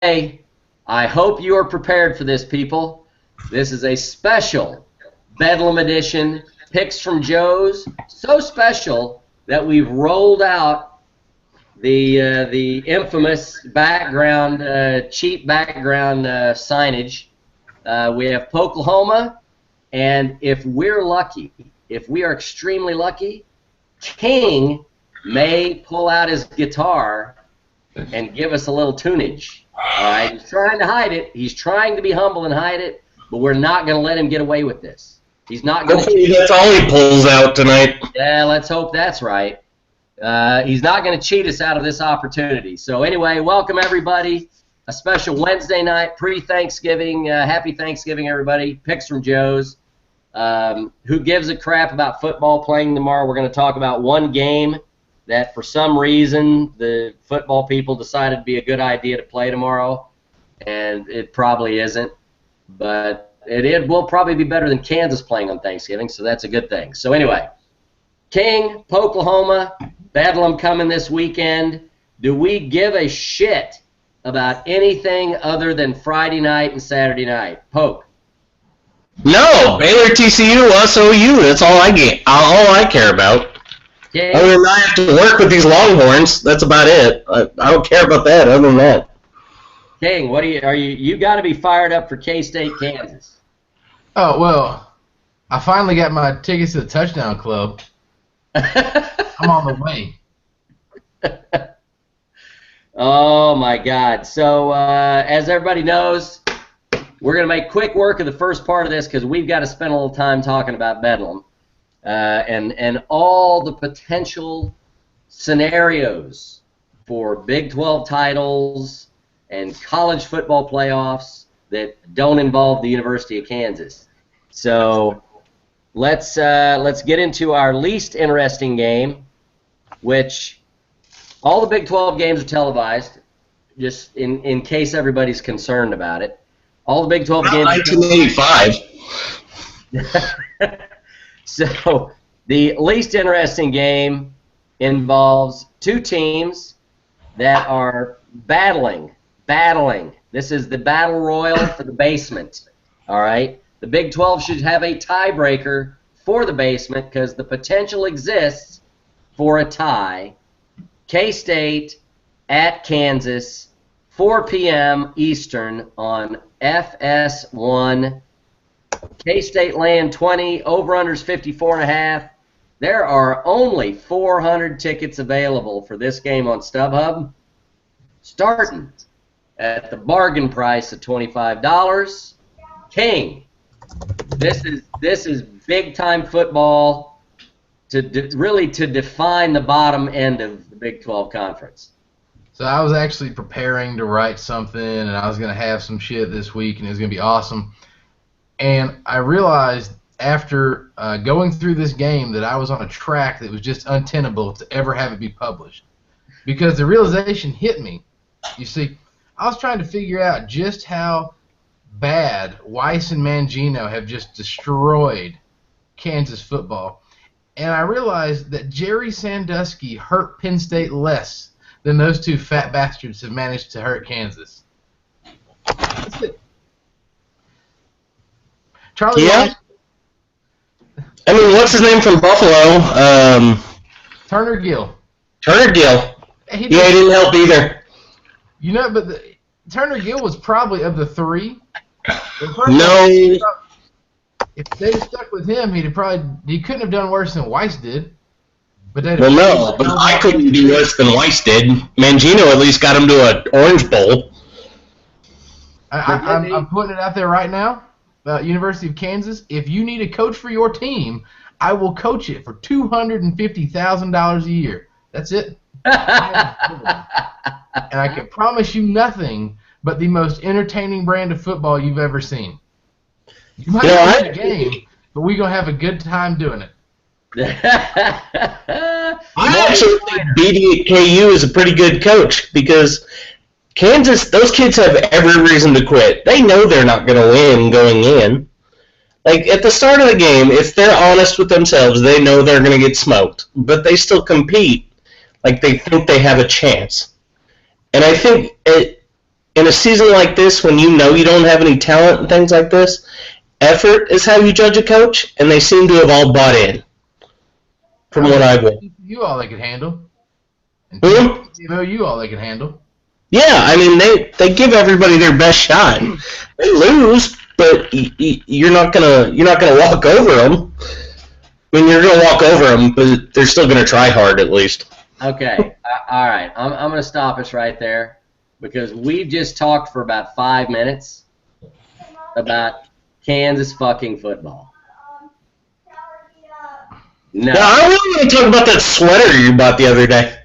I hope you are prepared for this, people. This is a special Bedlam edition, Picks from Joe's. So special that we've rolled out the infamous background, cheap background signage. We have Oklahoma, and if we're lucky, if we are extremely lucky, King may pull out his guitar and give us a little tunage. All right, he's trying to hide it. He's trying to be humble and hide it, but we're not going to let him get away with this. He's not going to. That's all he pulls out tonight. Yeah, let's hope that's right. He's not going to cheat us out of this opportunity. So anyway, welcome everybody. A special Wednesday night pre-Thanksgiving. Happy Thanksgiving, everybody. Picks from Joe's. Who gives a crap about football playing tomorrow? We're going to talk about one game that for some reason the football people decided to be a good idea to play tomorrow, and it probably isn't. But it will probably be better than Kansas playing on Thanksgiving, so that's a good thing. So anyway, King, Oklahoma, Bedlam coming this weekend. Do we give a shit about anything other than Friday night and Saturday night? Poke. No, Baylor, TCU, us, OU. That's all I care about. King. Other than I have to work with these Longhorns, that's about it. I don't care about that. Other than that. King, what you got to be fired up for K-State, Kansas. Oh well, I finally got my tickets to the Touchdown Club. I'm on the way. Oh my God! So as everybody knows, we're going to make quick work of the first part of this because we've got to spend a little time talking about Bedlam and all the potential scenarios for Big 12 titles and college football playoffs that don't involve the University of Kansas. So let's get into our least interesting game, which all the Big 12 games are televised, just in case everybody's concerned about it. All the Big 12 games. 1985. So the least interesting game involves two teams that are battling. This is the battle royal for the basement. All right. The Big 12 should have a tiebreaker for the basement because the potential exists for a tie. K-State at Kansas, 4 p.m. Eastern on FS1. K-State laying 20, over-unders 54.5. There are only 400 tickets available for this game on StubHub, starting at the bargain price of $25. King, this is big-time football really to define the bottom end of the Big 12 Conference. So I was actually preparing to write something, and I was going to have some shit this week, and it was going to be awesome. And I realized after going through this game that I was on a track that was just untenable to ever have it be published. Because the realization hit me. You see, I was trying to figure out just how bad Weiss and Mangino have just destroyed Kansas football. And I realized that Jerry Sandusky hurt Penn State less than those two fat bastards have managed to hurt Kansas. That's it. Charlie Yeah. I mean, what's his name from Buffalo? Turner Gill. Turner Gill. He didn't help either. You know, but Turner Gill was probably of the three. No. If they'd have stuck with him, he couldn't have done worse than Weiss did. But well, no, but I couldn't do worse than Weiss did. Mangino at least got him to an Orange Bowl. I'm putting it out there right now. University of Kansas, if you need a coach for your team, I will coach it for $250,000 a year. That's it. And I can promise you nothing but the most entertaining brand of football you've ever seen. You might win the game, but we're going to have a good time doing it. I actually think BDKU is a pretty good coach because Kansas, those kids have every reason to quit. They know they're not going to win going in. Like, at the start of the game, if they're honest with themselves, they know they're going to get smoked. But they still compete like they think they have a chance. And I think in a season like this, when you know you don't have any talent and things like this, effort is how you judge a coach, and they seem to have all bought in, from what I've read. You all they could handle. And you all they could handle. Yeah, I mean, they give everybody their best shot. They lose, but you're not gonna walk over them. I mean, you're gonna walk over them, but they're still gonna try hard at least. Okay, all right. I'm gonna stop us right there because we've just talked for about 5 minutes about Kansas fucking football. No. I really want to talk about that sweater you bought the other day.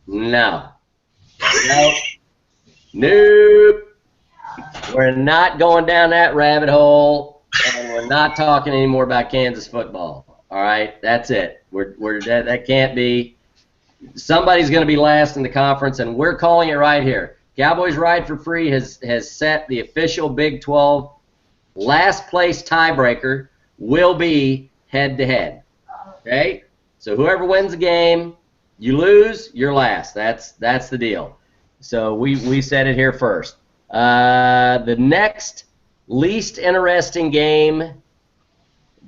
No. Nope. We're not going down that rabbit hole, and we're not talking anymore about Kansas football. All right, that's it. That can't be. Somebody's going to be last in the conference, and we're calling it right here. Cowboys Ride for Free has set the official Big 12 last place tiebreaker will be head-to-head. Okay? So whoever wins the game, you lose, you're last. That's the deal. So we said it here first. The next least interesting game,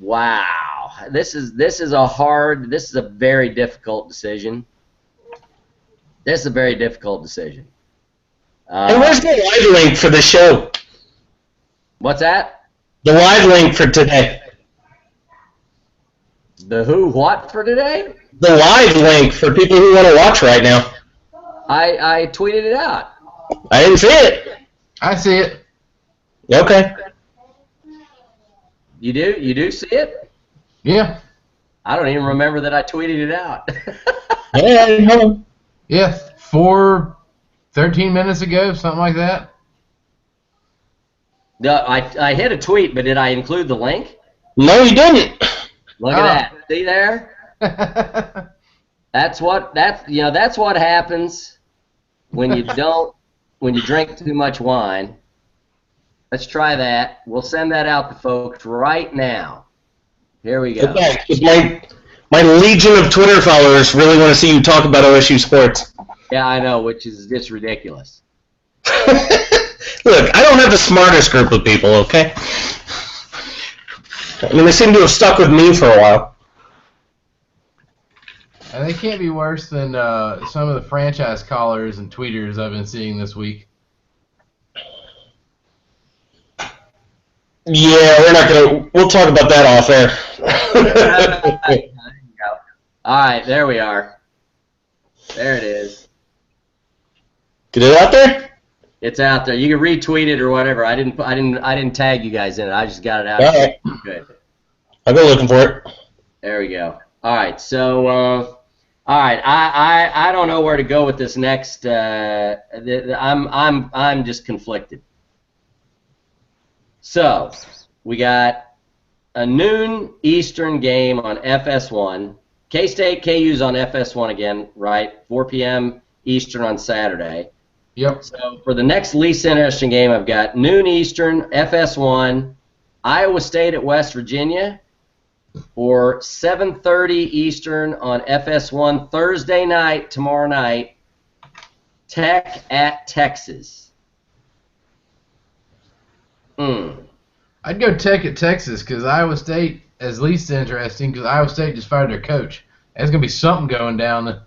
wow. This is a very difficult decision. This is a very difficult decision. And where's the live link for the show? What's that? The live link for today. The who, what for today? The live link for people who want to watch right now. I tweeted it out. I didn't see it. I see it. Okay. You do? You do see it? Yeah. I don't even remember that I tweeted it out. Yeah, hold on. Yeah, 13 minutes ago, something like that. No, I hit a tweet, but did I include the link? No, you didn't. Look at that. See there? That's what happens when you drink too much wine. Let's try that. We'll send that out to folks right now. Here we go. Okay. My legion of Twitter followers really want to see you talk about OSU sports. Yeah, I know, which is just ridiculous. Look, I don't have the smartest group of people, okay? I mean, they seem to have stuck with me for a while. And they can't be worse than some of the franchise callers and tweeters I've been seeing this week. Yeah, we'll talk about that off air. All right, there we are. There it is. Get it out there? It's out there. You can retweet it or whatever. I didn't tag you guys in it. I just got it out. All right. Good. I'll go looking for it. There we go. All right. So, all right. I don't know where to go with this next. I'm just conflicted. So, we got a noon Eastern game on FS1. K-State, KU's on FS1 again, right? 4 p.m. Eastern on Saturday. Yep. So for the next least interesting game, I've got noon Eastern, FS1, Iowa State at West Virginia, or 7:30 Eastern on FS1 Thursday night, tomorrow night, Tech at Texas. I'd go Tech at Texas because Iowa State is least interesting because Iowa State just fired their coach. There's going to be something going down.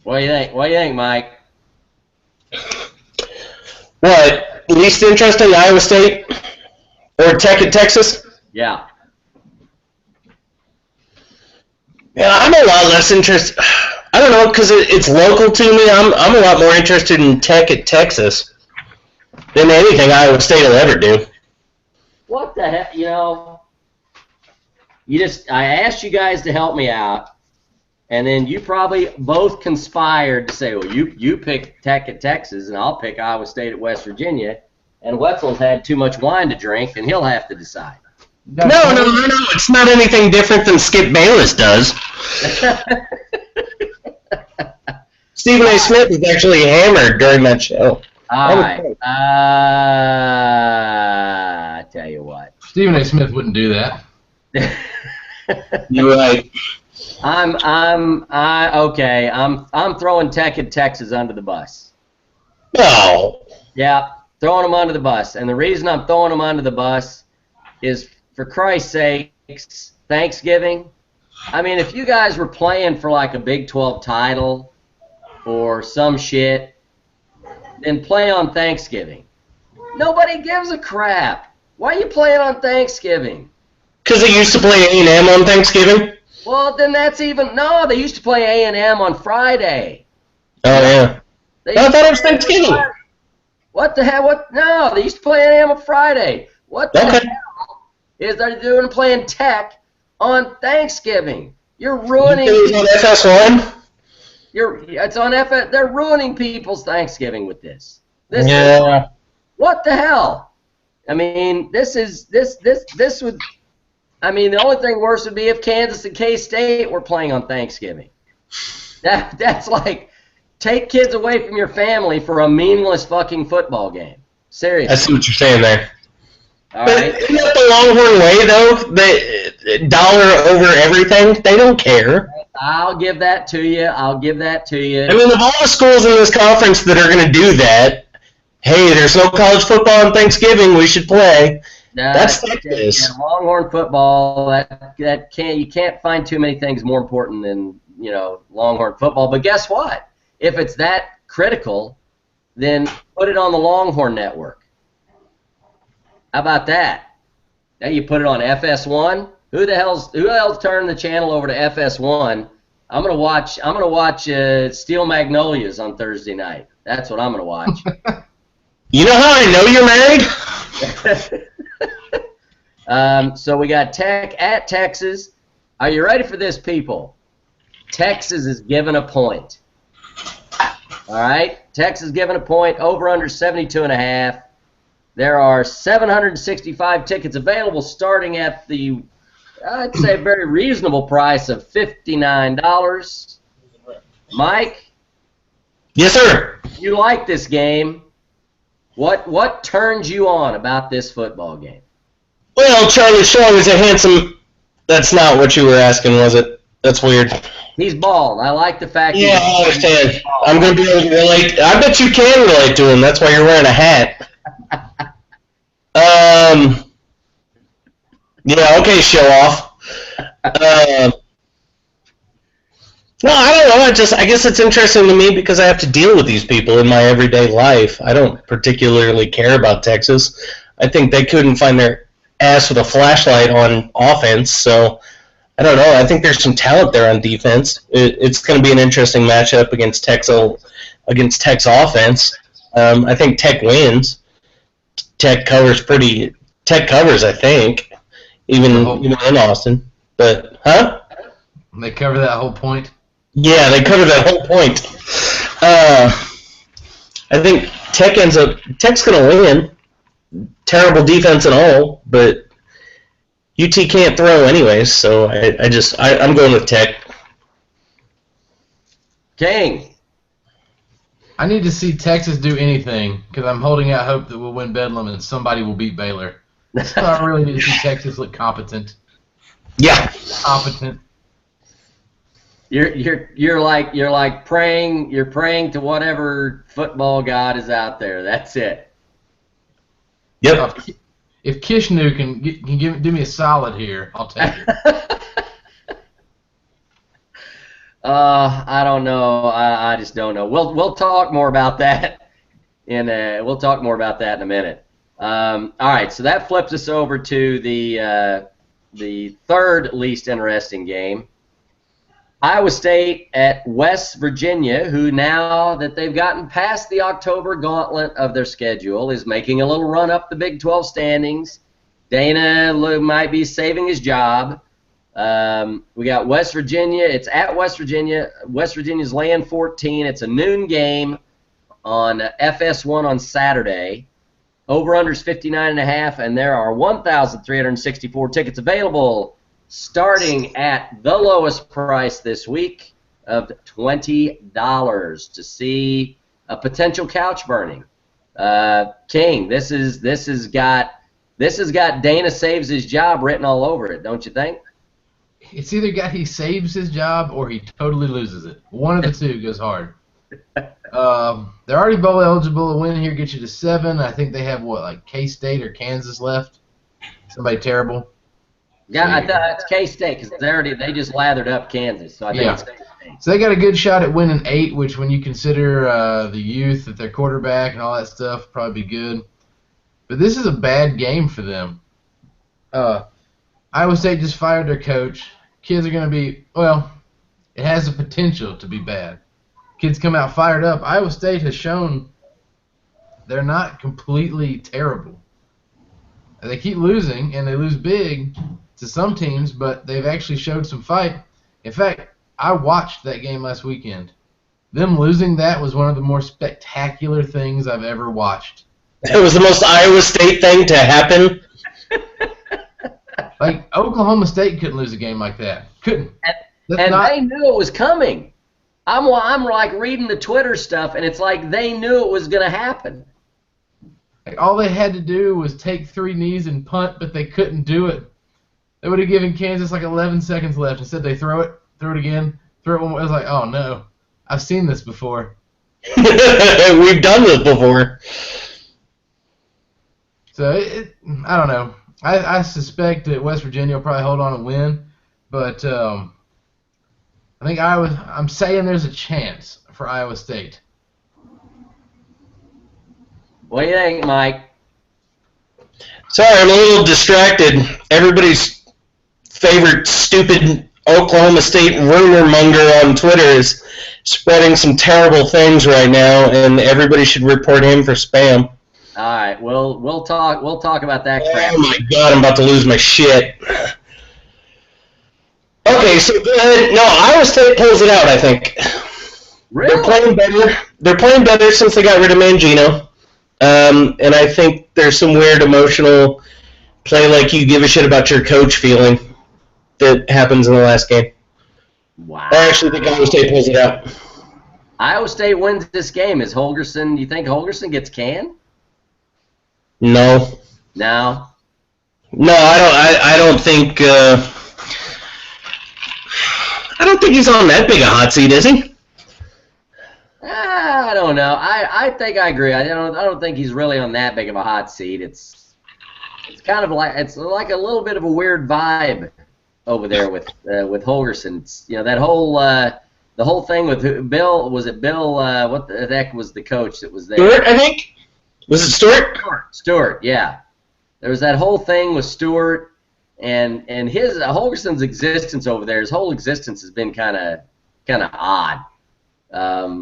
What do you think? What do you think, Mike? What? Least interesting, Iowa State or Tech at Texas? Yeah. Yeah, I'm a lot less interested. I don't know, because it's local to me. I'm a lot more interested in Tech at Texas than anything Iowa State will ever do. What the heck? I asked you guys to help me out, and then you probably both conspired to say, well, you pick Tech at Texas, and I'll pick Iowa State at West Virginia, and Wetzel's had too much wine to drink, and he'll have to decide. No, it's not anything different than Skip Bayless does. Stephen A. Smith was actually hammered during that show. All right. I tell you what. Stephen A. Smith wouldn't do that. You're right. I'm throwing Tech at Texas under the bus. No. Yeah, throwing them under the bus. And the reason I'm throwing them under the bus is, for Christ's sakes, Thanksgiving. I mean, if you guys were playing for like a Big 12 title or some shit, then play on Thanksgiving. Nobody gives a crap. Why are you playing on Thanksgiving? Because they used to play A&M on Thanksgiving? Well, then that's even... No, they used to play A&M on Friday. Oh, yeah. I thought it was Thanksgiving. What the hell? What? No, they used to play A&M on Friday. What the hell is they're doing playing Tech on Thanksgiving? You're ruining... It was on FS1? It's on FS... They're ruining people's Thanksgiving with this. Yeah. What the hell? I mean, this would... I mean, the only thing worse would be if Kansas and K-State were playing on Thanksgiving. That's like, take kids away from your family for a meaningless fucking football game. Seriously. I see what you're saying there. All but right. isn't that the Longhorn way, though? The dollar over everything? They don't care. I'll give that to you. I mean, of all the schools in this conference that are going to do that, hey, there's no college football on Thanksgiving, we should play. That's Texas. Yeah, Longhorn football. You can't find too many things more important than Longhorn football. But guess what? If it's that critical, then put it on the Longhorn Network. How about that? Now you put it on FS1. Who the hell's turning the channel over to FS1? I'm gonna watch Steel Magnolias on Thursday night. That's what I'm gonna watch. You know how I know you're married? So we got Tech at Texas. Are you ready for this, people? Texas is given a point. All right? Texas is given a point, over under 72.5. There are 765 tickets available starting at the, I'd say, very reasonable price of $59. Mike? Yes, sir. You like this game. What turns you on about this football game? Well, Charlie Strong is a handsome... That's not what you were asking, was it? That's weird. He's bald. I like the fact I understand. I'm going to be able to relate. I bet you can relate to him. That's why you're wearing a hat. Yeah, okay, show off. No, I don't know. I guess it's interesting to me because I have to deal with these people in my everyday life. I don't particularly care about Texas. I think they couldn't find their ass with a flashlight on offense, so I don't know. I think there's some talent there on defense. It's going to be an interesting matchup against Tech's offense. I think Tech wins. Tech covers, I think, even in Austin. But, huh? They cover that whole point? Yeah, they cover that whole point. I think Tech's going to win. Terrible defense and all, but UT can't throw anyways, so I'm going with Tech. King. I need to see Texas do anything because I'm holding out hope that we'll win Bedlam and somebody will beat Baylor. So I really need to see Texas look competent. Yeah. Competent. You're like praying. You're praying to whatever football god is out there. That's it. Yep. If Kishnu can do me a solid here, I'll take it. I don't know. I just don't know. We'll talk more about that in a minute. All right. So that flips us over to the third least interesting game. Iowa State at West Virginia, who now that they've gotten past the October gauntlet of their schedule, is making a little run up the Big 12 standings. Dana might be saving his job. We got West Virginia. It's at West Virginia. West Virginia's laying 14. It's a noon game on FS1 on Saturday. Over-under's 59.5, and there are 1,364 tickets available, starting at the lowest price this week of $20 to see a potential couch burning. King, this has got Dana saves his job written all over it, don't you think? It's either he saves his job or he totally loses it. One of the two goes hard. They're already bowl eligible. A win here gets you to 7. I think they have like K-State or Kansas left. Somebody terrible. Yeah, I thought it's K-State because they just lathered up Kansas, so I think it's K-State. So they got a good shot at winning 8, which when you consider the youth at their quarterback and all that stuff, probably be good. But this is a bad game for them. Iowa State just fired their coach. Kids are going to be, well, it has the potential to be bad. Kids come out fired up. Iowa State has shown they're not completely terrible. They keep losing, and they lose big to some teams, but they've actually showed some fight. In fact, I watched that game last weekend. Them losing that was one of the more spectacular things I've ever watched. It was the most Iowa State thing to happen. Like, Oklahoma State couldn't lose a game like that. Couldn't. They knew it was coming. I'm like reading the Twitter stuff, and it's like they knew it was going to happen. Like, all they had to do was take 3 knees and punt, but they couldn't do it. They would have given Kansas like 11 seconds left. Instead, they throw it again, throw it one more. I was like, oh, no. I've seen this before. We've done this before. So, I don't know. I suspect that West Virginia will probably hold on and win, but I think I'm saying there's a chance for Iowa State. What do you think, Mike? Sorry, I'm a little distracted. Everybody's favorite stupid Oklahoma State rumor monger on Twitter is spreading some terrible things right now, and everybody should report him for spam. All right, we'll talk about that crap. Oh my God, I'm about to lose my shit. Okay, so no, Iowa State pulls it out, I think. Really? They're playing better since they got rid of Mangino. And I think there's some weird emotional play like you give a shit about your coach feeling that happens in the last game. Wow. I actually think Iowa State pulls it out. Iowa State wins this game. Is Holgorsen? You think Holgorsen gets canned? No. No. No, I don't think. I don't think he's on that big a hot seat, is he? I don't know. I think I agree. I don't think he's really on that big of a hot seat. It's kind of like a little bit of a weird vibe over there with Holgorsen. It's, that whole the whole thing with Bill. Was it Bill? What the heck was the coach that was there? Stewart, I think. Was it Stewart? Stewart, yeah. There was that whole thing with Stewart and his Holgorsen's existence over there. His whole existence has been kind of odd.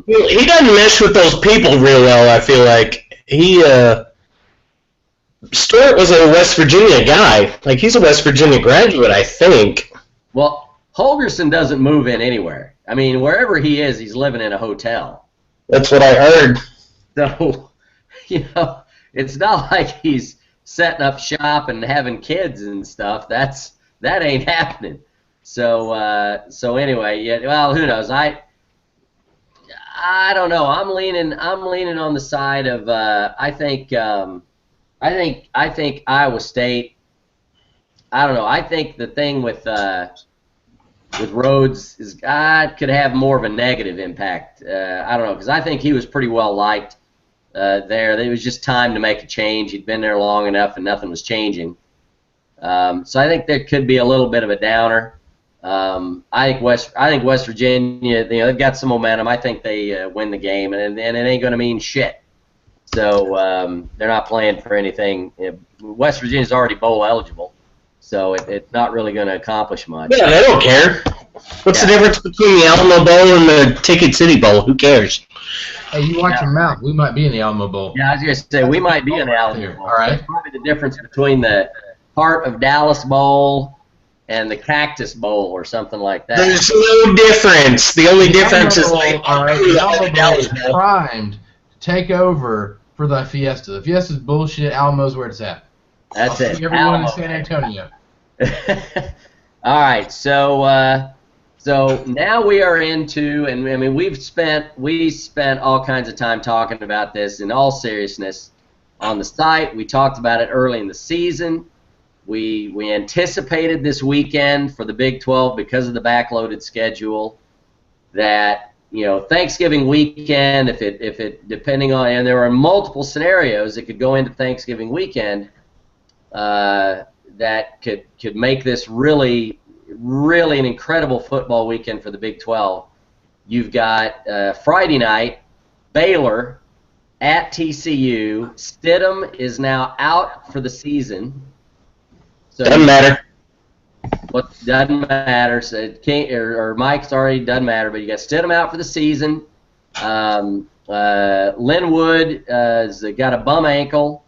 He doesn't mesh with those people real well, I feel like. Stewart was a West Virginia guy. Like, he's a West Virginia graduate, I think. Well, Holgorsen doesn't move in anywhere. I mean, wherever he is, he's living in a hotel. That's what I heard. So, it's not like he's setting up shop and having kids and stuff. That ain't happening. So anyway, yeah. Well, who knows? I don't know. I'm leaning on the side of I think Iowa State. I don't know. I think the thing with Rhodes is could have more of a negative impact. I don't know, because I think he was pretty well liked there. It was just time to make a change. He'd been there long enough, and nothing was changing. So I think there could be a little bit of a downer. I think West Virginia, they've got some momentum. I think they win the game, and it ain't going to mean shit. So they're not playing for anything. West Virginia's already bowl eligible, so it's not really going to accomplish much. Yeah, they don't care. What's the difference between the Alamo Bowl and the Ticket City Bowl? Who cares? Hey, you watch your mouth. We might be in the Alamo Bowl. Yeah, I was going to say, we might be in the Alamo Bowl. All right. That's probably the difference between the Heart of Dallas Bowl and the Cactus Bowl or something like that. There's no difference. The only difference is like, all right, the Alamo Bowl is primed to take over for the Fiesta. The Fiesta's bullshit. Alamo's where it's at. That's it. Everyone in San Antonio. All right, so now we are into, and I mean we spent all kinds of time talking about this in all seriousness on the site. We talked about it early in the season. We anticipated this weekend for the Big 12 because of the backloaded schedule that Thanksgiving weekend, if it depending on, and there are multiple scenarios that could go into Thanksgiving weekend that could make this really, really an incredible football weekend for the Big 12. You've got Friday night, Baylor at TCU. Stidham is now out for the season. So doesn't matter. What doesn't matter. So it can't, or Mike's already doesn't matter. But you got Stidham out for the season. Linwood has got a bum ankle.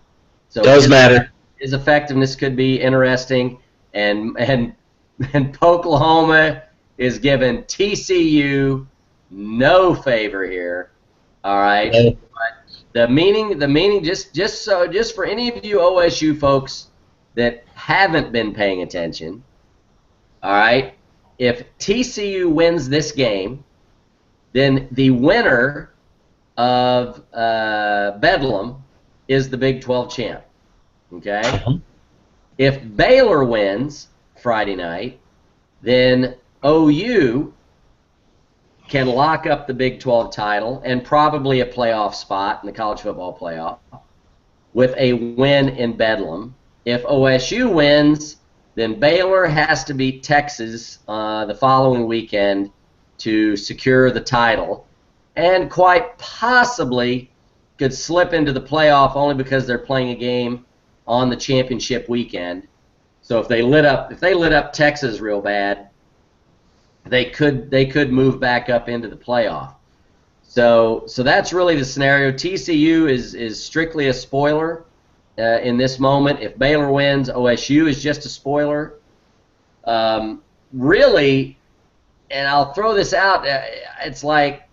So does matter. His effectiveness could be interesting. And Oklahoma is giving TCU no favor here. All right. No. The meaning just for any of you OSU folks that haven't been paying attention, all right, if TCU wins this game, then the winner of Bedlam is the Big 12 champ. Okay? Uh-huh. If Baylor wins Friday night, then OU can lock up the Big 12 title and probably a playoff spot in the college football playoff with a win in Bedlam. If OSU wins, then Baylor has to beat Texas the following weekend to secure the title, and quite possibly could slip into the playoff only because they're playing a game on the championship weekend. So if they lit up Texas real bad, they could move back up into the playoff. So that's really the scenario. TCU is strictly a spoiler in this moment. If Baylor wins, OSU is just a spoiler. Really, and I'll throw this out. It's like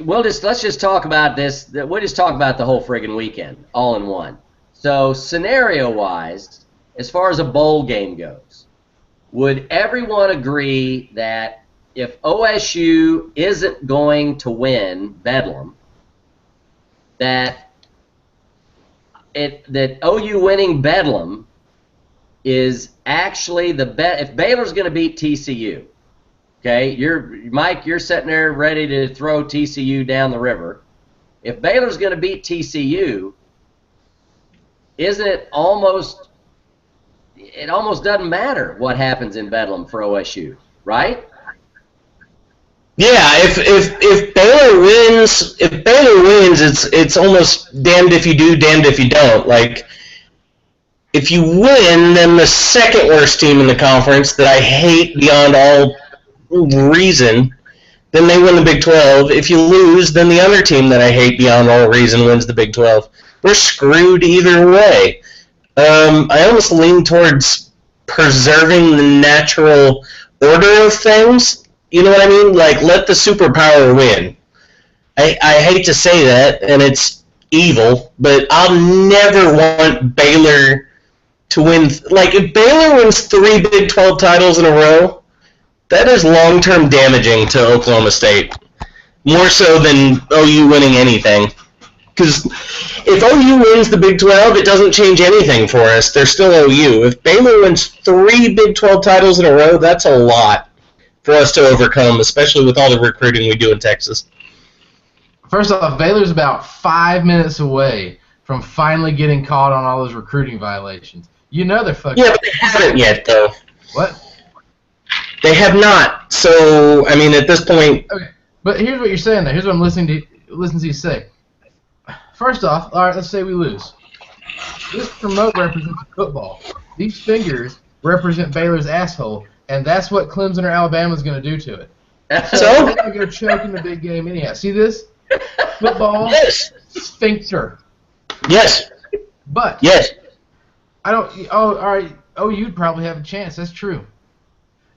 let's just talk about this. We'll just talk about the whole friggin' weekend all in one. So scenario-wise, as far as a bowl game goes, would everyone agree that if OSU isn't going to win Bedlam, that OU winning Bedlam is actually if Baylor's going to beat TCU, okay, Mike, you're sitting there ready to throw TCU down the river. If Baylor's going to beat TCU, isn't it almost doesn't matter what happens in Bedlam for OSU, right? Yeah, if Baylor wins, it's almost damned if you do, damned if you don't. Like, if you win, then the second worst team in the conference that I hate beyond all reason, then they win the Big 12. If you lose, then the other team that I hate beyond all reason wins the Big 12. We're screwed either way. I almost lean towards preserving the natural order of things. You know what I mean? Like, let the superpower win. I hate to say that, and it's evil, but I'll never want Baylor to win. Like, if Baylor wins 3 Big 12 titles in a row, that is long-term damaging to Oklahoma State. More so than OU winning anything. Because if OU wins the Big 12, it doesn't change anything for us. They're still OU. If Baylor wins 3 Big 12 titles in a row, that's a lot for us to overcome, especially with all the recruiting we do in Texas. First off, Baylor's about 5 minutes away from finally getting caught on all those recruiting violations. You know they're fucking... Yeah, but they haven't yet, though. What? They have not. So, I mean, at this point... Okay, but here's what you're saying there. Here's what I'm listening to you say. First off, all right, let's say we lose. This promote represents football. These fingers represent Baylor's asshole, and that's what Clemson or Alabama's going to do to it. So they're going to go choke in the big game anyhow. See this? Football. Yes. Sphincter. Yes. But yes. I don't. Oh, all right. Oh, you'd probably have a chance. That's true.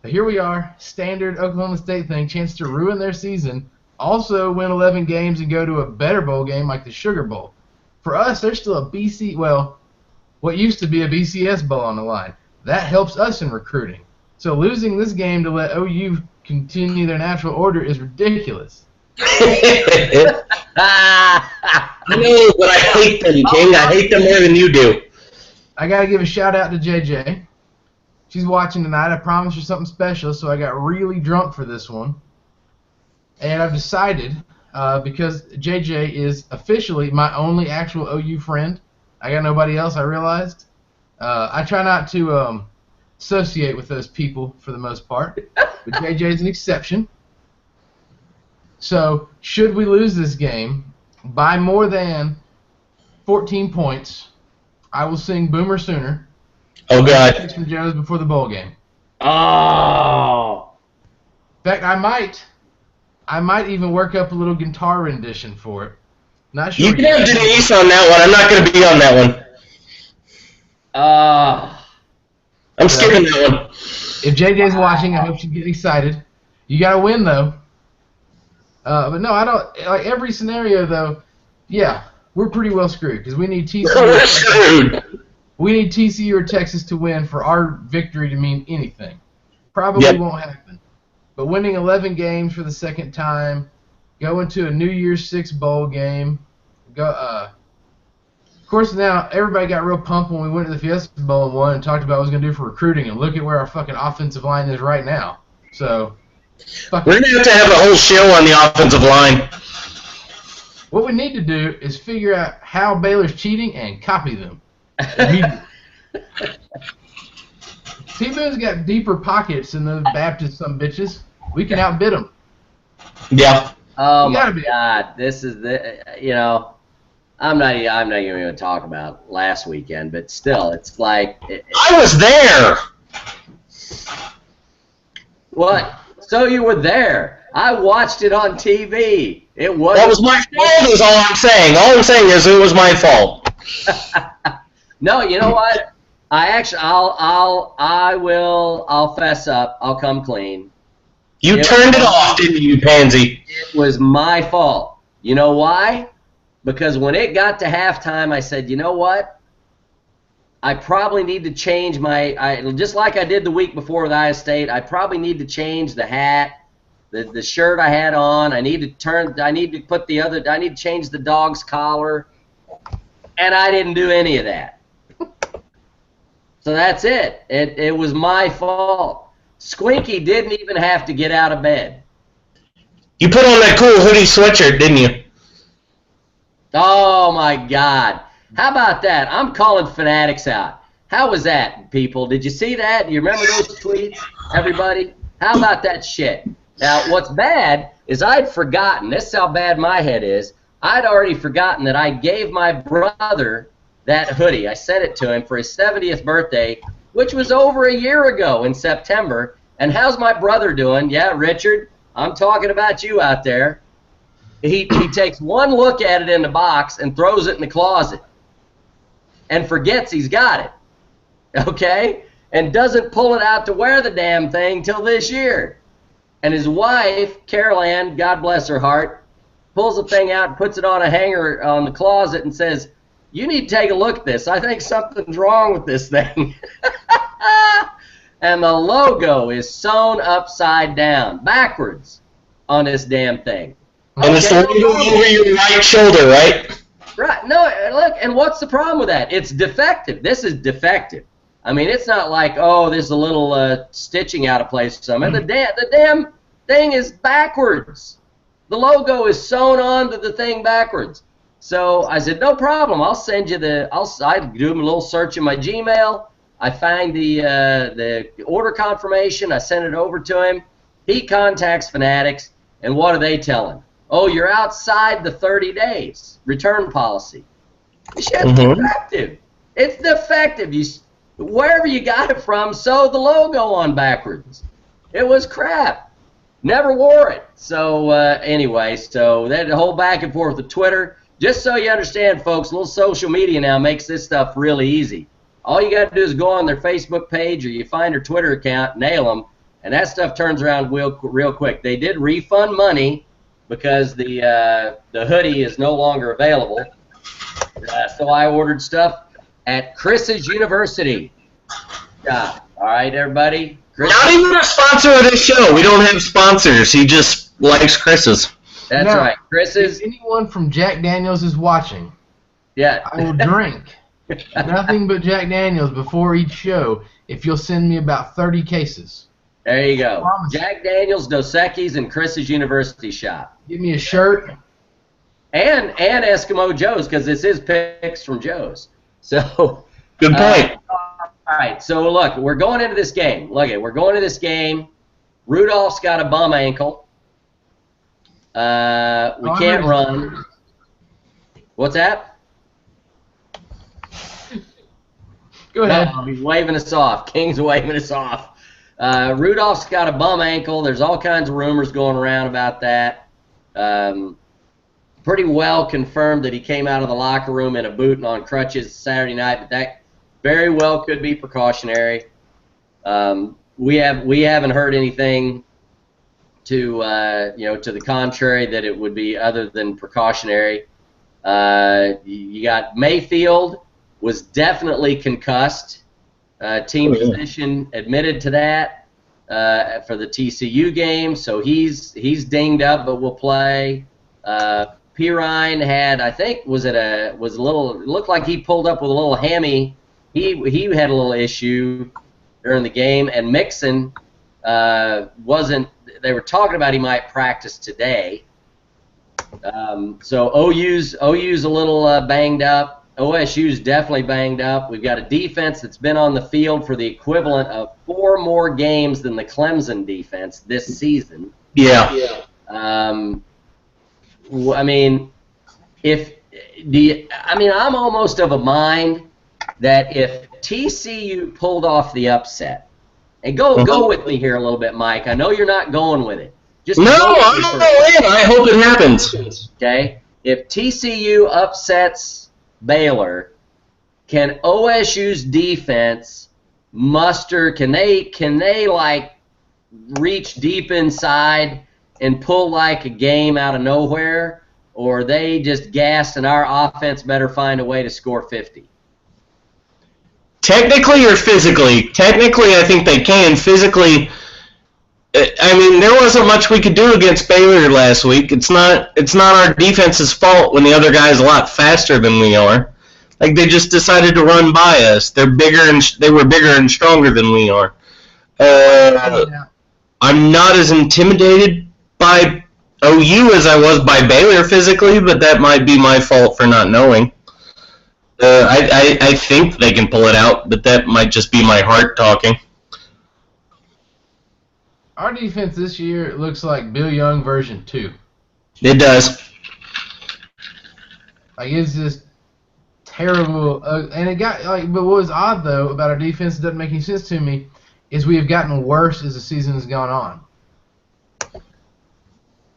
But here we are, standard Oklahoma State thing, chance to ruin their season. Also win 11 games and go to a better bowl game like the Sugar Bowl. For us, there's still a what used to be a BCS bowl on the line. That helps us in recruiting. So losing this game to let OU continue their natural order is ridiculous. I know, but I hate them, King. I hate them more than you do. I got to give a shout-out to JJ. She's watching tonight. I promised her something special, so I got really drunk for this one. And I've decided, because JJ is officially my only actual OU friend, I got nobody else, I realized. I try not to associate with those people for the most part, but JJ is an exception. So, should we lose this game by more than 14 points, I will sing Boomer Sooner. Oh, God. From Joe's before the bowl game. Oh. In fact, I might even work up a little guitar rendition for it. Not sure. You can have Denise on that one. I'm not going to be on that one. I'm skipping that one. If JJ's watching, I hope she's getting excited. You got to win, though. But no, I don't. Like every scenario, though, yeah, we're pretty well screwed because we need TCU. We're screwed. We need TCU or Texas to win for our victory to mean anything. Probably won't happen. But winning 11 games for the second time, going to a New Year's Six bowl game, of course now everybody got real pumped when we went to the Fiesta Bowl and won and talked about what it was going to do for recruiting, and look at where our fucking offensive line is right now. So we're going to have a whole show on the offensive line. What we need to do is figure out how Baylor's cheating and copy them. T-Boon's got deeper pockets than those Baptist some bitches. We can outbid them. Yeah. Oh my God! This is I'm not even going to talk about last weekend, but still, it's like I was there. What? So you were there? I watched it on TV. It was. That was my fault. Is all I'm saying. All I'm saying is it was my fault. No, you know what? I'll fess up. I'll come clean. You turned it off, didn't you, pansy? It was my fault. You know why? Because when it got to halftime, I said, you know what? I probably need to change just like I did the week before with Iowa State, I probably need to change the hat, the shirt I had on. I need to change the dog's collar. And I didn't do any of that. So that's it. It was my fault. Squinky didn't even have to get out of bed. You put on that cool hoodie sweatshirt, didn't you? Oh, my God. How about that? I'm calling Fanatics out. How was that, people? Did you see that? Do you remember those tweets, everybody? How about that shit? Now, what's bad is I'd forgotten. This is how bad my head is. I'd already forgotten that I gave my brother that hoodie. I sent it to him for his 70th birthday, which was over a year ago in September. And how's my brother doing? Yeah, Richard, I'm talking about you out there. He takes one look at it in the box and throws it in the closet and forgets he's got it, okay? And doesn't pull it out to wear the damn thing till this year. And his wife, Carol Ann, God bless her heart, pulls the thing out and puts it on a hanger on the closet and says, you need to take a look at this. I think something's wrong with this thing. And the logo is sewn upside down, backwards, on this damn thing. And it's the logo over your right shoulder, right? Right. No, look, and what's the problem with that? It's defective. This is defective. I mean, it's not like, oh, there's a little stitching out of place or something. The damn thing is backwards. The logo is sewn onto the thing backwards. So I said, no problem. I'll send you I do a little search in my Gmail. I find the order confirmation. I send it over to him. He contacts Fanatics, and what do they tell him? Oh, you're outside the 30 days return policy. This shit's defective. It's defective. Wherever you got it from, sew the logo on backwards. It was crap. Never wore it. So anyway, so that whole back and forth with Twitter. Just so you understand, folks, a little social media now makes this stuff really easy. All you got to do is go on their Facebook page or you find their Twitter account, nail them, and that stuff turns around real quick. They did refund money because the hoodie is no longer available. So I ordered stuff at Chris's University. Yeah. All right, everybody. Not even a sponsor of this show. We don't have sponsors. He just likes Chris's. That's right. Chris's. If anyone from Jack Daniels is watching, yeah, I will drink nothing but Jack Daniels before each show if you'll send me about 30 cases. There you go. Jack Daniels, Dos Equis, and Chris's University Shop. Give me a shirt. And Eskimo Joe's, because this is picks from Joe's. So good point. All right. So look, we're going into this game. We're going to this game. Rudolph's got a bum ankle. We can't run. What's that? Go ahead. No, he's waving us off. King's waving us off. Rudolph's got a bum ankle. There's all kinds of rumors going around about that. Pretty well confirmed that he came out of the locker room in a boot and on crutches Saturday night, but that very well could be precautionary. We haven't heard anything to the contrary that it would be other than precautionary. You got Mayfield was definitely concussed. Team physician admitted to that for the TCU game, so he's dinged up, but will play. Pirine had, I think, it looked like he pulled up with a little hammy. He had a little issue during the game, and Mixon wasn't. They were talking about he might practice today. So OU's a little banged up. OSU's definitely banged up. We've got a defense that's been on the field for the equivalent of 4 more games than the Clemson defense this season. Yeah. I mean, I'm almost of a mind that if TCU pulled off the upset, and go with me here a little bit, Mike. I know you're not going with it. I'm not in. I hope it happens. Okay. If TCU upsets Baylor, can OSU's defense muster? Can they like reach deep inside and pull like a game out of nowhere, or are they just gassed and our offense better find a way to score 50? Technically or physically? Technically, I think they can. Physically, I mean, there wasn't much we could do against Baylor last week. It's not our defense's fault when the other guy's a lot faster than we are. Like, they just decided to run by us. They were bigger and stronger than we are. I'm not as intimidated by OU as I was by Baylor physically, but that might be my fault for not knowing. I think they can pull it out, but that might just be my heart talking. Our defense this year looks like Bill Young version 2. It does. Like, it's just terrible. And it got like, but what was odd though about our defense that doesn't make any sense to me is we have gotten worse as the season has gone on.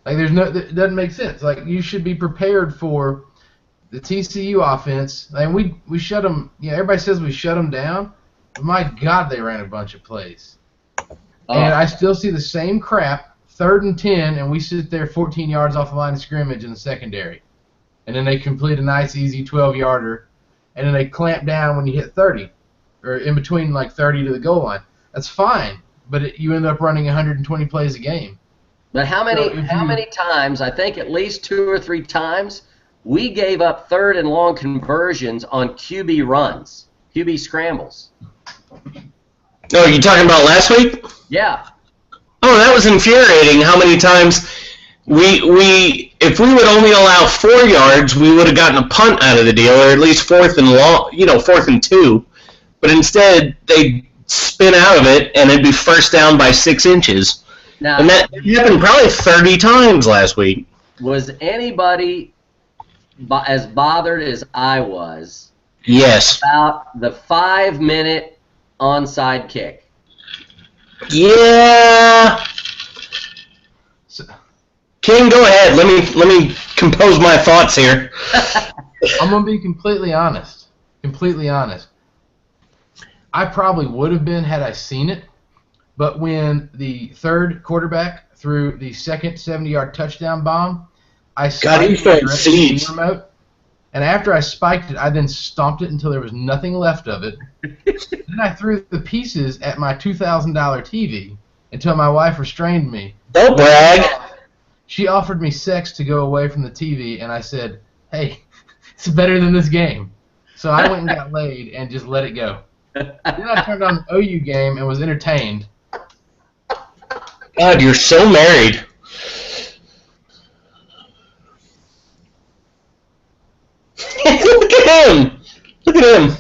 Like, it doesn't make sense. Like, you should be prepared for the TCU offense. And we shut them. Everybody says we shut them down, but my God, they ran a bunch of plays. And I still see the same crap, 3rd and 10, and we sit there 14 yards off the line of scrimmage in the secondary. And then they complete a nice, easy 12-yarder, and then they clamp down when you hit 30, or in between like 30 to the goal line. That's fine, but you end up running 120 plays a game. But how many times, I think at least 2 or 3 times, we gave up 3rd and long conversions on QB runs, QB scrambles. Oh, you talking about last week? Yeah. Oh, that was infuriating. How many times if we would only allow 4 yards, we would have gotten a punt out of the deal, or at least 4th and 2. But instead, they spin out of it, and it'd be first down by 6 inches. Now, and that happened probably 30 times last week. Was anybody as bothered as I was? Yes. About the 5-minute onside kick? Yeah. King, go ahead. Let me compose my thoughts here. I'm gonna be completely honest. Completely honest. I probably would have been had I seen it, but when the 3rd quarterback threw the 2nd 70-yard touchdown bomb, I spiked the remote, and after I spiked it, I then stomped it until there was nothing left of it. Then I threw the pieces at my $2,000 TV until my wife restrained me. Don't brag. She offered me sex to go away from the TV, and I said, hey, it's better than this game. So I went and got laid and just let it go. Then I turned on the OU game and was entertained. God, you're so married. Look at him. Look at him.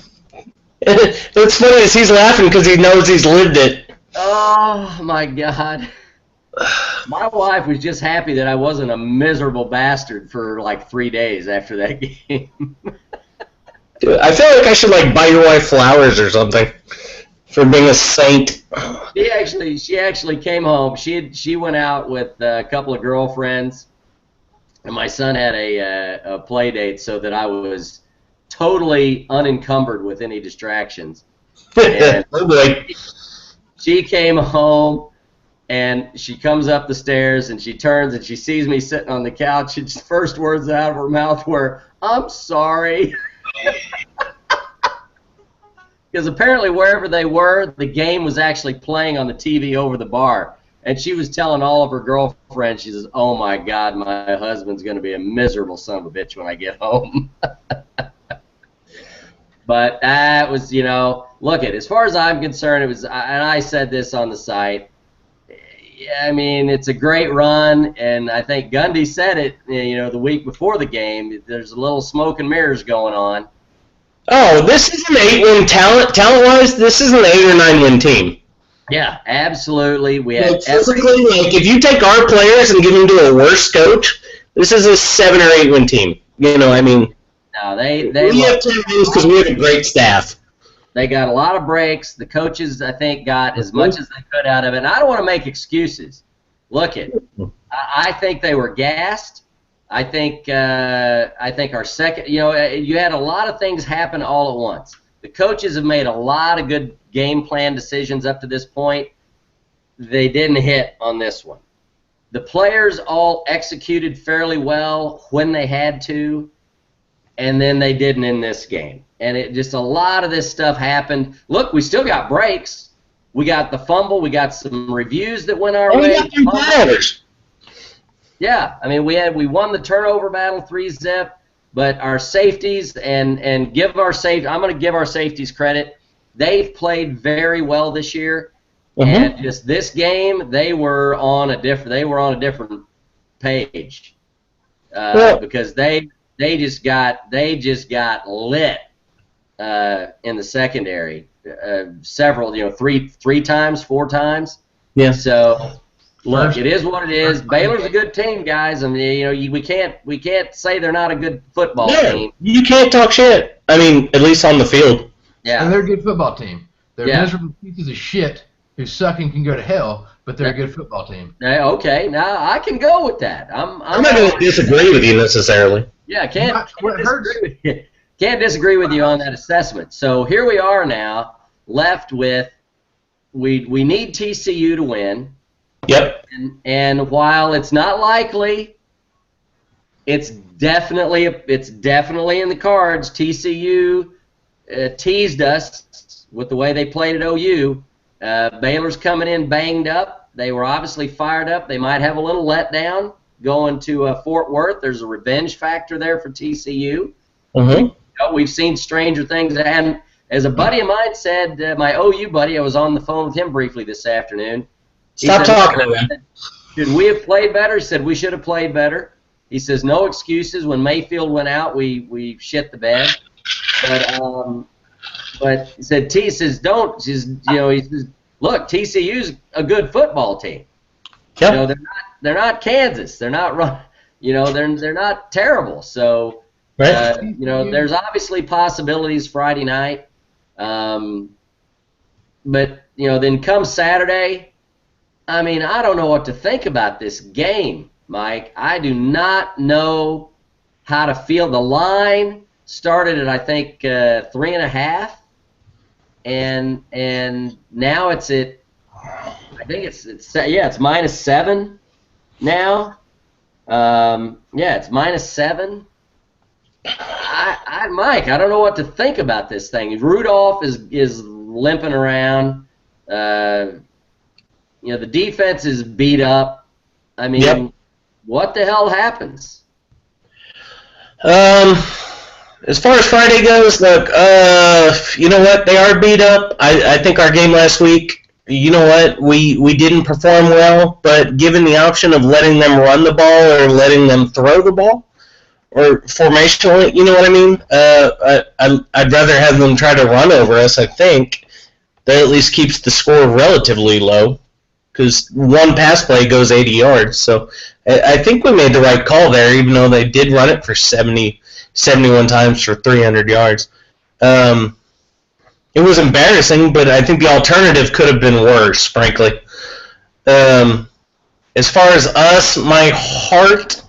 What's funny is he's laughing because he knows he's lived it. Oh, my God. My wife was just happy that I wasn't a miserable bastard for like 3 days after that game. Dude, I feel like I should like buy your wife flowers or something for being a saint. She actually came home. She went out with a couple of girlfriends, and my son had a play date, so that I was totally unencumbered with any distractions. And Oh boy. she came home, and she comes up the stairs, and she turns, and she sees me sitting on the couch, and first words out of her mouth were, "I'm sorry." Because apparently wherever they were, the game was actually playing on the TV over the bar. And she was telling all of her girlfriends, she says, "Oh my God, my husband's going to be a miserable son of a bitch when I get home." But that was, look at, as far as I'm concerned, it was, and I said this on the site, I mean, it's a great run, and I think Gundy said it, the week before the game, there's a little smoke and mirrors going on. Oh, this is an 8-win talent-wise, this is an 8 or 9-win team. Yeah, absolutely. We had physically, if you take our players and give them to a worse coach, this is a 7 or 8-win team. I mean, no, they we have 10 wins because we have a great staff. They got a lot of breaks. The coaches, I think, got as much as they could out of it. And I don't want to make excuses. Look it, I think they were gassed. I think our second, you had a lot of things happen all at once. The coaches have made a lot of good game plan decisions up to this point. They didn't hit on this one. The players all executed fairly well when they had to, and then they didn't in this game. And it just, a lot of this stuff happened. Look, we still got breaks. We got the fumble. We got some reviews that went our way. We got turnovers. Yeah, I mean, we won the turnover battle 3-0, but our safeties and I'm going to give our safeties credit. They've played very well this year, and just this game, they were on a different page because they just got lit in the secondary several, 3 times, 4 times. Yeah. So look, it is what it is. Baylor's a good team, guys. I mean, we can't say they're not a good football team. You can't talk shit. I mean, at least on the field. Yeah. And they're a good football team. They're miserable pieces of shit who suck and can go to hell, but they're a good football team. Okay, now I can go with that. I'm not going to disagree with you necessarily. Yeah, can't disagree with you on that assessment. So here we are now, left with we need TCU to win. Yep. And while it's not likely, it's definitely in the cards. TCU teased us with the way they played at OU. Baylor's coming in banged up. They were obviously fired up. They might have a little letdown going to Fort Worth. There's a revenge factor there for TCU. We've seen stranger things. And as a buddy of mine said, my OU buddy, I was on the phone with him briefly this afternoon. Stop talking to him. Should we have played better? He said we should have played better. He says no excuses. When Mayfield went out, we shit the bed. But he said he says look, TCU's a good football team. Yep. They're not Kansas. They're not they're not terrible. So right. There's obviously possibilities Friday night. But then come Saturday, I mean, I don't know what to think about this game, Mike. I do not know how to feel. The line started at, I think, 3.5, and now it's at, I think it's -7 now. It's -7. Mike, I don't know what to think about this thing. Rudolph is limping around. The defense is beat up. I mean, What the hell happens? As far as Friday goes, look, you know what? They are beat up. I think our game last week you know what, we didn't perform well, but given the option of letting them run the ball or letting them throw the ball, or formationally, you know what I mean? I'd rather have them try to run over us, I think. That at least keeps the score relatively low, because one pass play goes 80 yards. So I think we made the right call there, even though they did run it for 71 times for 300 yards. It was embarrassing, but I think the alternative could have been worse, frankly. As far as us, my heart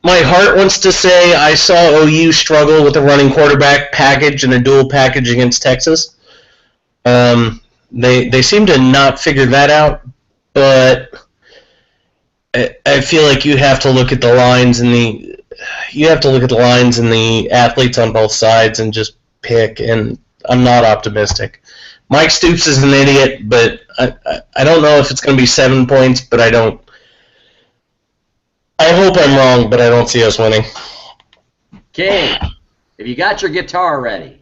wants to say I saw OU struggle with a running quarterback package and a dual package against Texas. They seem to not figure that out, but I feel like you have to look at the lines and the athletes on both sides and just pick. And I'm not optimistic. Mike Stoops is an idiot, but I don't know if it's going to be 7 points, but I hope I'm wrong, but I don't see us winning. King, have you got your guitar ready?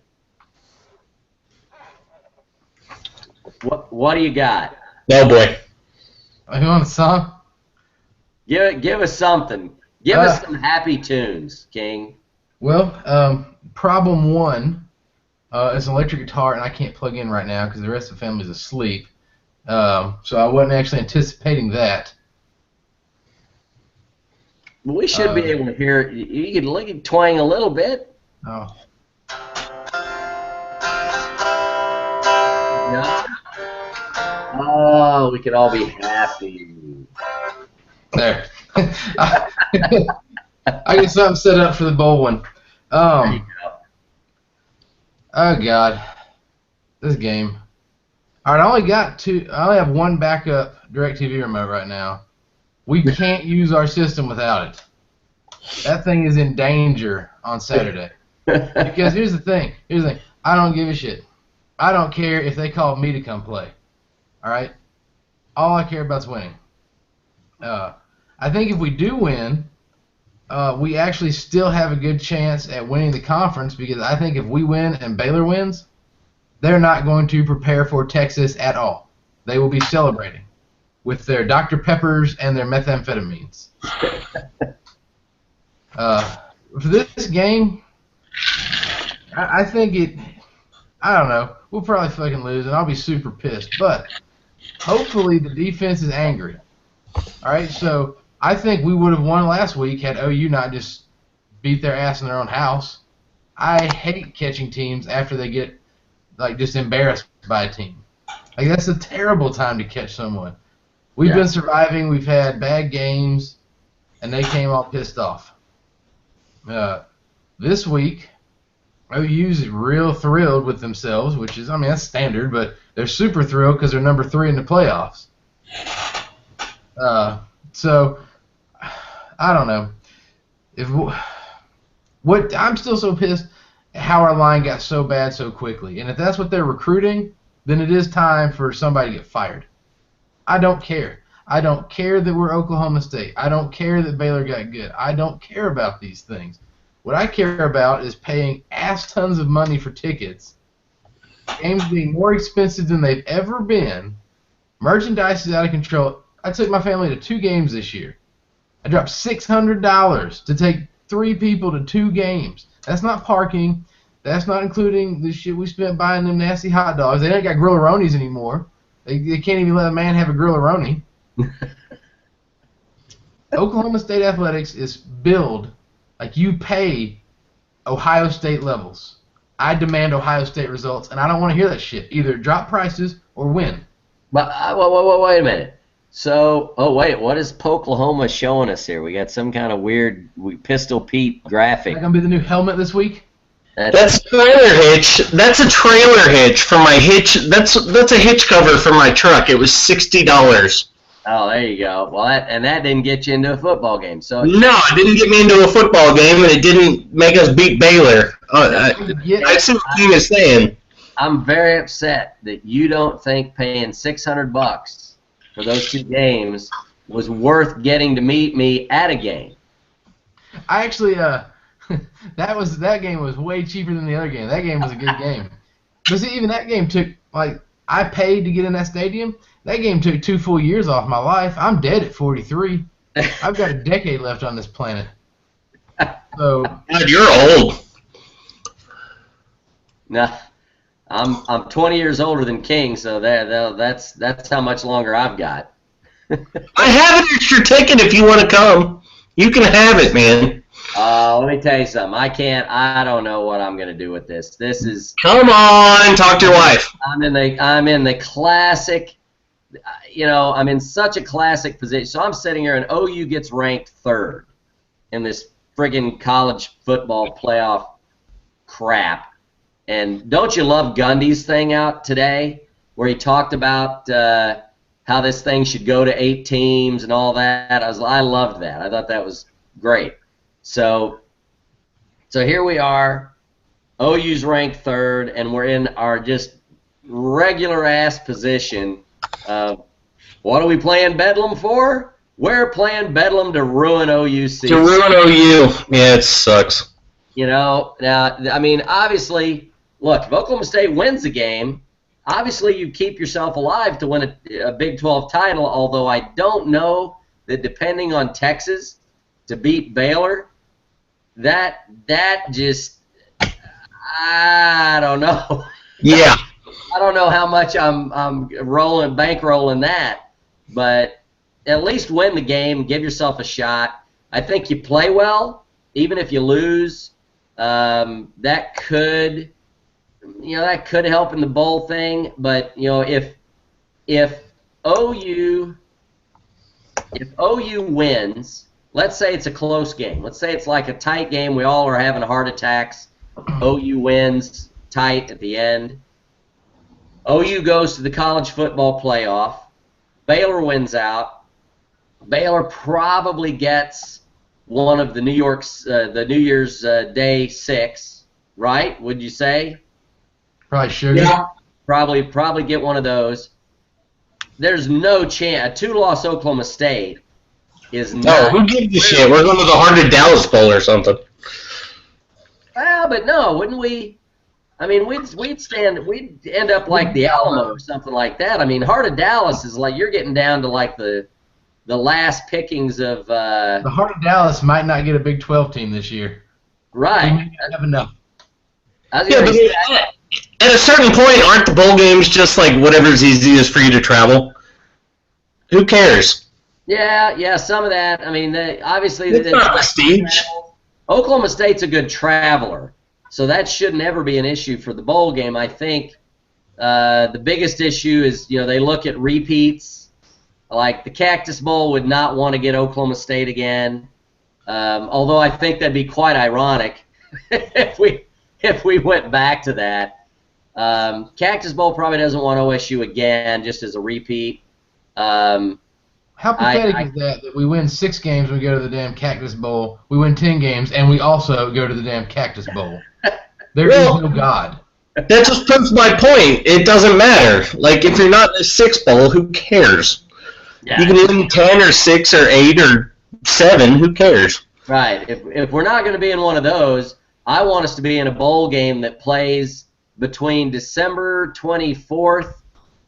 What do you got? Oh boy. You want a song? Give us something. Give us some happy tunes, King. Well, problem one is an electric guitar, and I can't plug in right now because the rest of the family's asleep. So I wasn't actually anticipating that. We should be able to hear it. You could look at twang a little bit. Oh. Yeah. Oh, we could all be happy. There. I get something set up for the bowl one. There you go. Oh God, this game. All right, I only have one backup DirecTV remote right now. We can't use our system without it. That thing is in danger on Saturday. Because here's the thing. I don't give a shit. I don't care if they call me to come play. All right? All I care about is winning. I think if we do win, we actually still have a good chance at winning the conference, because I think if we win and Baylor wins, they're not going to prepare for Texas at all. They will be celebrating with their Dr. Peppers and their methamphetamines. For this game, I think I don't know. We'll probably fucking lose, and I'll be super pissed. But hopefully the defense is angry. All right, so I think we would have won last week had OU not just beat their ass in their own house. I hate catching teams after they get just embarrassed by a team. That's a terrible time to catch someone. We've been surviving. We've had bad games, and they came all pissed off. This week, OU's real thrilled with themselves, which is, that's standard, but they're super thrilled because they're number 3 in the playoffs. So, I don't know. I'm still so pissed at how our line got so bad so quickly. And if that's what they're recruiting, then it is time for somebody to get fired. I don't care. I don't care that we're Oklahoma State. I don't care that Baylor got good. I don't care about these things. What I care about is paying ass tons of money for tickets, games being more expensive than they've ever been, merchandise is out of control. I took my family to 2 games this year. I dropped $600 to take 3 people to 2 games. That's not parking. That's not including the shit we spent buying them nasty hot dogs. They ain't got Grill-A-Ronis anymore. They can't even let a man have a Grill-A-Roni. Oklahoma State athletics is billed like you pay Ohio State levels. I demand Ohio State results, and I don't want to hear that shit. Either drop prices or win. But wait a minute. So, what is Poklahoma showing us here? We got some kind of weird Pistol Pete graphic. Is that gonna be the new helmet this week? That's a trailer hitch. That's a trailer hitch for my hitch. That's a hitch cover for my truck. It was $60. Oh, there you go. Well, that didn't get you into a football game. So no, it didn't get me into a football game, and it didn't make us beat Baylor. I see what King is saying. I'm very upset that you don't think paying $600 for those 2 games was worth getting to meet me at a game. I actually, that game was way cheaper than the other game. That game was a good game. But see, even that game took, I I paid to get in that stadium. That game took 2 full years off my life. I'm dead at 43. I've got a decade left on this planet. So God, you're old. No, I'm 20 years older than King, so that's how much longer I've got. I have an extra ticket if you want to come. You can have it, man. Let me tell you something. I don't know what I'm going to do with this. This is. Come on, talk to your wife. I'm in the classic. I'm in such a classic position. So I'm sitting here, and OU gets ranked 3rd in this friggin' college football playoff crap. And don't you love Gundy's thing out today, where he talked about how this thing should go to 8 teams and all that? I loved that. I thought that was great. So here we are. OU's ranked 3rd, and we're in our just regular ass position. What are we playing Bedlam for? We're playing Bedlam to ruin OU season. To ruin OU. Yeah, it sucks. Now, I mean, obviously, look, if Oklahoma State wins the game, obviously you keep yourself alive to win a Big 12 title, although I don't know that depending on Texas to beat Baylor, that just, I don't know. Yeah. I don't know how much I'm bankrolling that, but at least win the game, give yourself a shot. I think you play well, even if you lose. That could help in the bowl thing. But if OU wins, let's say it's a close game. Let's say it's like a tight game. We all are having heart attacks. OU wins tight at the end. OU goes to the college football playoff. Baylor wins out. Baylor probably gets one of the New Year's Day 6, right? Would you say? Probably sugar. Yeah. Probably get one of those. There's no chance. A 2-loss Oklahoma State is not. No, who gives a shit? We're going to the Heart of Dallas Bowl or something. Well, but no, wouldn't we? I mean, we'd end up like the Alamo or something like that. I mean, Heart of Dallas is like you're getting down to like the last pickings of. The Heart of Dallas might not get a Big 12 team this year. Right. They may not have enough. Yeah, but at a certain point, aren't the bowl games just like whatever's easiest for you to travel? Who cares? Yeah, some of that. I mean, obviously, it's not prestige. Oklahoma State's a good traveler, so that should never be an issue for the bowl game. I think the biggest issue is they look at repeats. Like the Cactus Bowl would not want to get Oklahoma State again, although I think that'd be quite ironic if we went back to that. Cactus Bowl probably doesn't want OSU again, just as a repeat. How pathetic is that we win 6 games and we go to the damn Cactus Bowl, we win 10 games, and we also go to the damn Cactus Bowl? There is no God. That just proves my point. It doesn't matter. Like, if you're not in a 6 bowl, who cares? Yeah. You can win 10 or 6 or 8 or 7, who cares? Right. If we're not going to be in one of those, I want us to be in a bowl game that plays between December 24th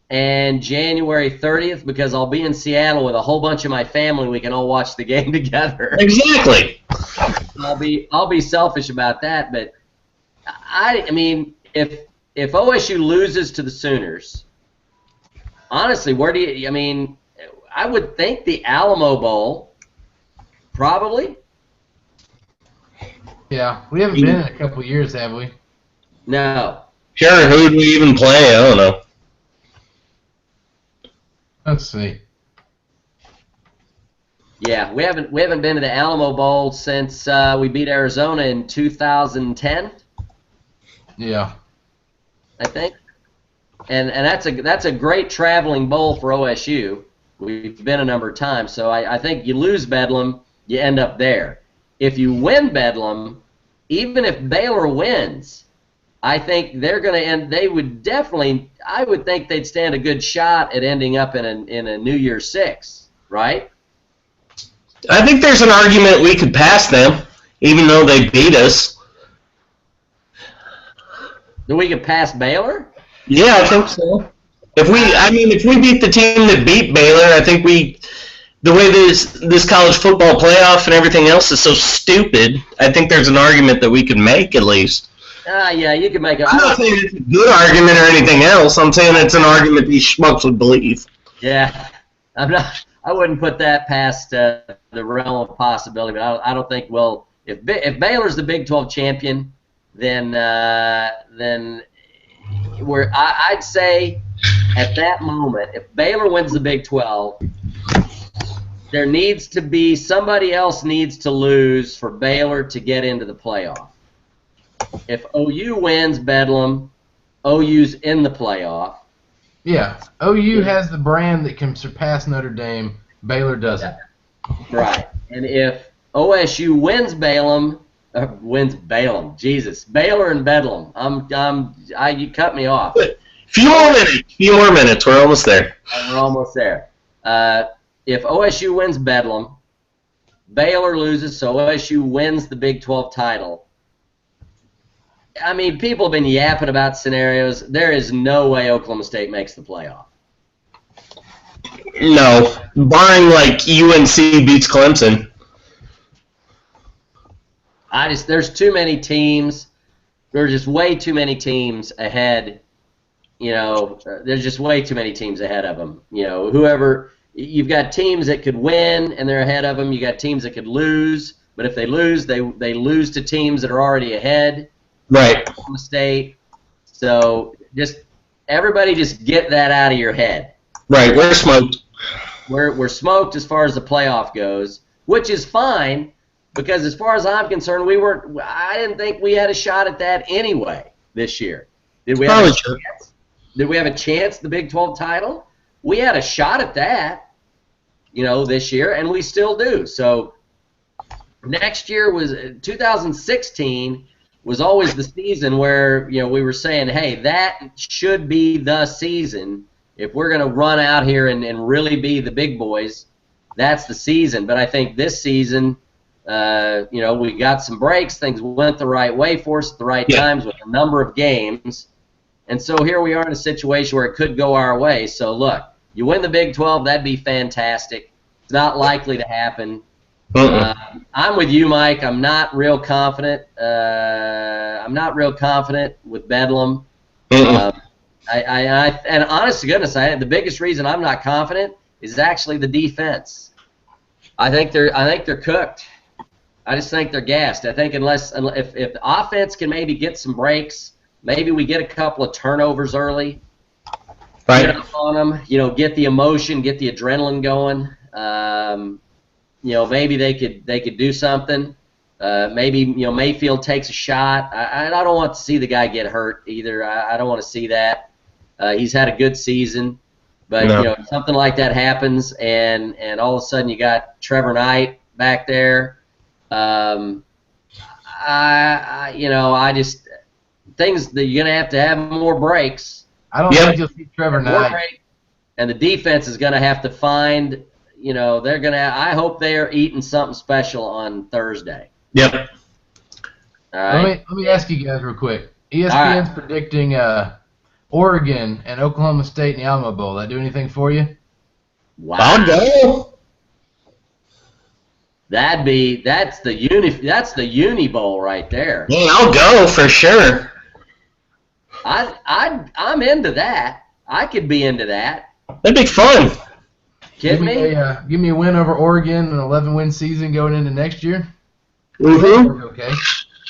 and January 30th, because I'll be in Seattle with a whole bunch of my family. We can all watch the game together. Exactly. I'll be selfish about that, but I mean, if OSU loses to the Sooners, honestly, I would think the Alamo Bowl, probably. Yeah, we haven't been in a couple years, have we? No. Sure, who would we even play? I don't know. Let's see. Yeah, we haven't been to the Alamo Bowl since we beat Arizona in 2010. Yeah. I think. And that's a great traveling bowl for OSU. We've been a number of times, so I think you lose Bedlam, you end up there. If you win Bedlam, even if Baylor wins, I think they're going to end. They would definitely. I would think they'd stand a good shot at ending up in a New Year's 6, right? I think there's an argument we could pass them, even though they beat us. That we could pass Baylor? Yeah, I think so. If we beat the team that beat Baylor, I think the way this college football playoff and everything else is so stupid, I think there's an argument that we could make at least. Yeah, you can make it. I'm not saying it's a good argument or anything else. I'm saying it's an argument these schmucks would believe. Yeah, I wouldn't put that past the realm of possibility, but I don't think if Baylor's the Big 12 champion, then I'd say at that moment, if Baylor wins the Big 12, there needs to be somebody else needs to lose for Baylor to get into the playoff. If OU wins Bedlam, OU's in the playoff. Yeah, OU has the brand that can surpass Notre Dame. Baylor doesn't. Right. And if OSU wins Baylor and Bedlam. You cut me off. Few more minutes. We're almost there. We're almost there. If OSU wins Bedlam, Baylor loses, so OSU wins the Big 12 title. I mean, people have been yapping about scenarios. There is no way Oklahoma State makes the playoff. No, barring like UNC beats Clemson. There's too many teams. There's just way too many teams ahead. There's just way too many teams ahead of them. You've got teams that could win and they're ahead of them. You got teams that could lose, but if they lose, they lose to teams that are already ahead. Right. Oklahoma State. So everybody just get that out of your head. Right. We're smoked. We're smoked as far as the playoff goes, which is fine because as far as I'm concerned, I didn't think we had a shot at that anyway this year. Did we have a chance? Did we have a chance at the Big 12 title? We had a shot at that, this year, and we still do. So next year 2016 was always the season where, we were saying, hey, that should be the season. If we're going to run out here and really be the big boys, that's the season. But I think this season, we got some breaks. Things went the right way for us at the right times with a number of games. And so here we are in a situation where it could go our way. So, look, you win the Big 12, that'd be fantastic. It's not likely to happen. I'm with you, Mike. I'm not real confident. With Bedlam. And honest to goodness, the biggest reason I'm not confident is actually the defense. I think they're cooked. I just think they're gassed. I think if the offense can maybe get some breaks, maybe we get a couple of turnovers early. Right. Get up on them. Get the emotion, get the adrenaline going. Maybe they could do something. Maybe Mayfield takes a shot. I don't want to see the guy get hurt either. I don't want to see that. He's had a good season, but something like that happens, and all of a sudden you got Trevor Knight back there. I just things that you're gonna have to have more breaks. I don't think you'll see Trevor Knight. And the defense is gonna have to find. They're gonna. I hope they are eating something special on Thursday. Yep. All right. Let me ask you guys real quick. ESPN's predicting Oregon and Oklahoma State in the Alamo Bowl. That do anything for you? Wow. I'll go. That's the Uni Bowl right there. Man, I'll go for sure. I'm into that. I could be into that. That'd be fun. Give me a win over Oregon, an 11-win season going into next year. Mm-hmm. Okay.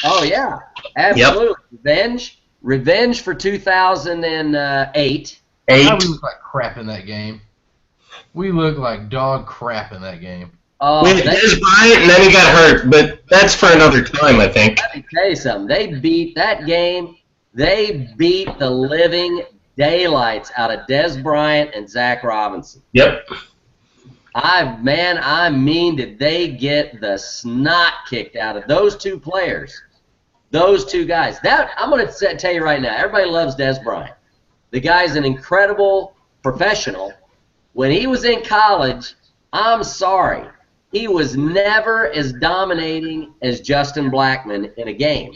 Oh yeah, absolutely. Yep. Revenge for 2008. We look like crap in that game. We look like dog crap in that game. We had Des Bryant, and then he got hurt, but that's for another time, I think. Let me tell you something. They beat that game. They beat the living daylights out of Des Bryant and Zach Robinson. Yep. Did they get the snot kicked out of those two players, those two guys? I'm going to tell you right now, everybody loves Des Bryant. The guy's an incredible professional. When he was in college, I'm sorry, he was never as dominating as Justin Blackman in a game.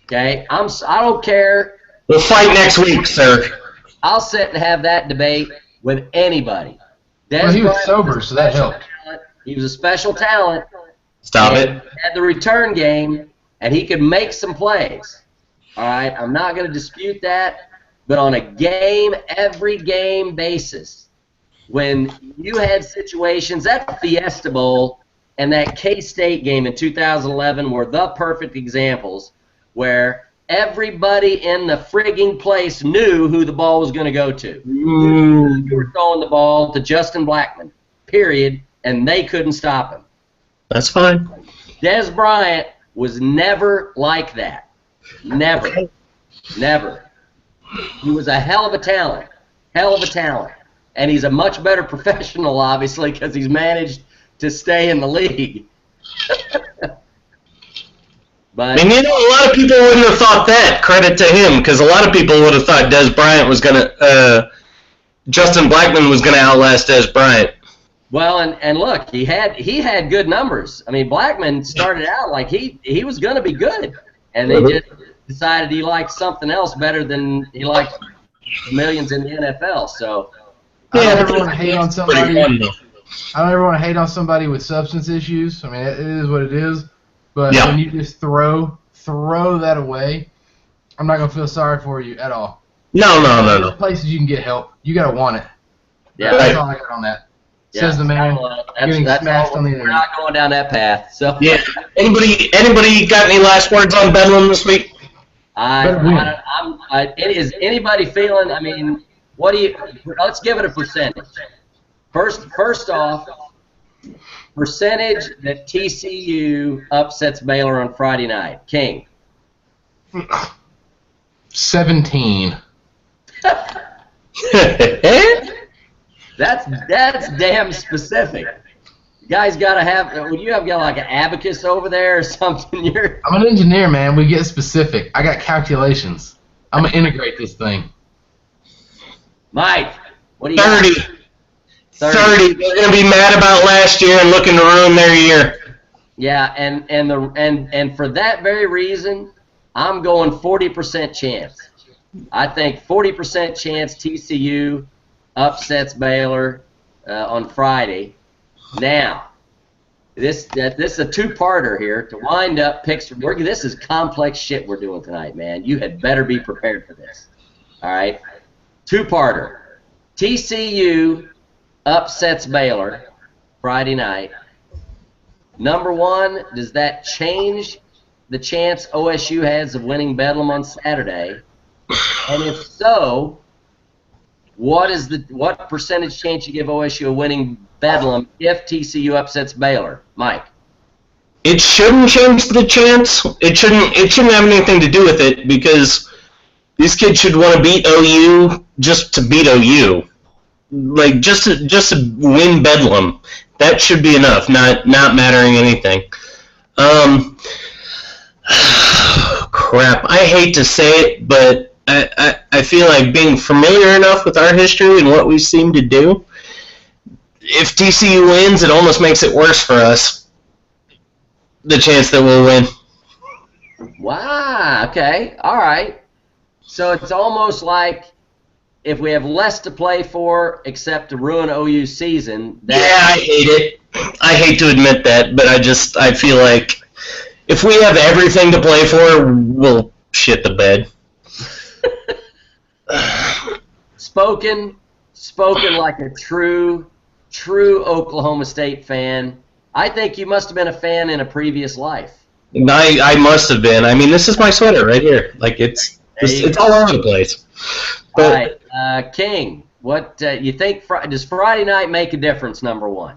Okay, I don't care. We'll fight next week, sir. I'll sit and have that debate with anybody. Well, he was sober, so that helped. He was a special talent. Stop it. Had the return game, and he could make some plays. All right, I'm not going to dispute that, but on a every game basis, when you had situations, that Fiesta Bowl and that K-State game in 2011 were the perfect examples where everybody in the frigging place knew who the ball was going to go to. You were throwing the ball to Justin Blackman, period, and they couldn't stop him. That's fine. Des Bryant was never like that. Never. Never. He was a hell of a talent. Hell of a talent. And he's a much better professional, obviously, because he's managed to stay in the league. But, and you know, a lot of people wouldn't have thought that. Credit to him, because a lot of people would have thought Des Bryant was going to, Justin Blackman was going to outlast Des Bryant. Well, and look, he had good numbers. I mean, Blackman started out like he was going to be good, and they just decided he liked something else better than he liked millions in the NFL. So I don't ever want to hate on somebody. I don't ever want to hate on somebody with substance issues. I mean, it is what it is. But when you just throw that away, I'm not gonna feel sorry for you at all. No. There's places you can get help. You gotta want it. Yeah, that's all I got on that. Says the man getting smashed on the internet. We're not going down that path. So yeah. Anybody got any last words on Bedlam this week? Is anybody feeling? I mean, what do you? Let's give it a percentage. First off, percentage that TCU upsets Baylor on Friday night. King. 17. That's damn specific. You guys gotta have. Would you have got like an abacus over there or something? I'm an engineer, man. We get specific. I got calculations. I'm gonna integrate this thing. Mike, what do you 30. got? 30. They're gonna be mad about last year and looking to ruin their year. Yeah, and for that very reason, I'm going 40% chance. I think 40% chance TCU upsets Baylor on Friday. Now, this is a two-parter here to wind up picks. This is complex shit we're doing tonight, man. You had better be prepared for this. All right, two-parter. TCU upsets Baylor Friday night. Number one, does that change the chance OSU has of winning Bedlam on Saturday? And if so, what percentage chance you give OSU of winning Bedlam if TCU upsets Baylor? Mike. It shouldn't change the chance. It shouldn't have anything to do with it because these kids should want to beat OU just to beat OU. Like just to win Bedlam. That should be enough, not mattering anything. Crap. I hate to say it, but I feel like being familiar enough with our history and what we seem to do, if TCU wins, it almost makes it worse for us. The chance that we'll win. Wow, okay, all right. So it's almost like if we have less to play for except to ruin OU's season. Yeah, I hate it. I hate to admit that, but I feel like if we have everything to play for, we'll shit the bed. Spoken like a true Oklahoma State fan. I think you must have been a fan in a previous life. I must have been. I mean, this is my sweater right here. Like it's all over the place. But, all right, King. What you think? Does Friday night make a difference? Number one.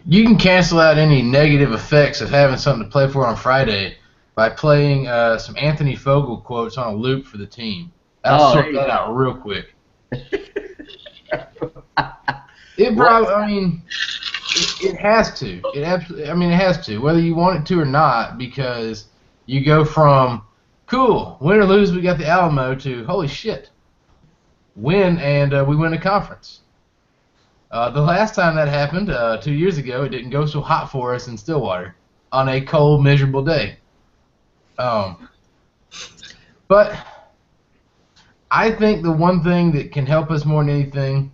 You can cancel out any negative effects of having something to play for on Friday by playing some Anthony Fogel quotes on a loop for the team. That'll sort that out real quick. It has to. It has to. Whether you want it to or not, because you go from cool, win or lose, we got the Alamo to holy shit, win and we win a conference. The last time that happened, 2 years ago, it didn't go so hot for us in Stillwater on a cold, miserable day. But I think the one thing that can help us more than anything,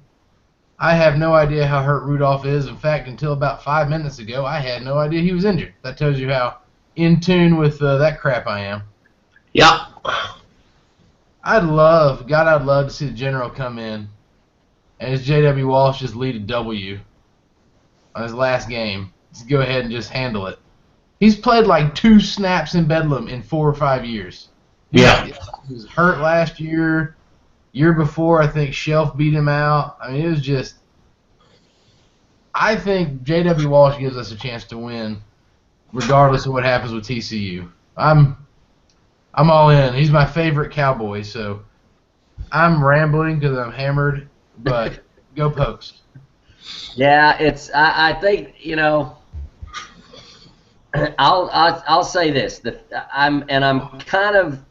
I have no idea how hurt Rudolph is. In fact, until about 5 minutes ago, I had no idea he was injured. That tells you how in tune with that crap I am. Yeah. I'd love to see the general come in and his J.W. Walsh just lead a W on his last game. Just go ahead and just handle it. He's played like 2 snaps in Bedlam in 4 or 5 years. Yeah. He was hurt last year. Year before, I think Shelf beat him out. I mean, it was just. I think J.W. Walsh gives us a chance to win, regardless of what happens with TCU. I'm all in. He's my favorite Cowboy, so I'm rambling because I'm hammered. But go Pokes. Yeah, it's. I think I'll say this. I'm kind of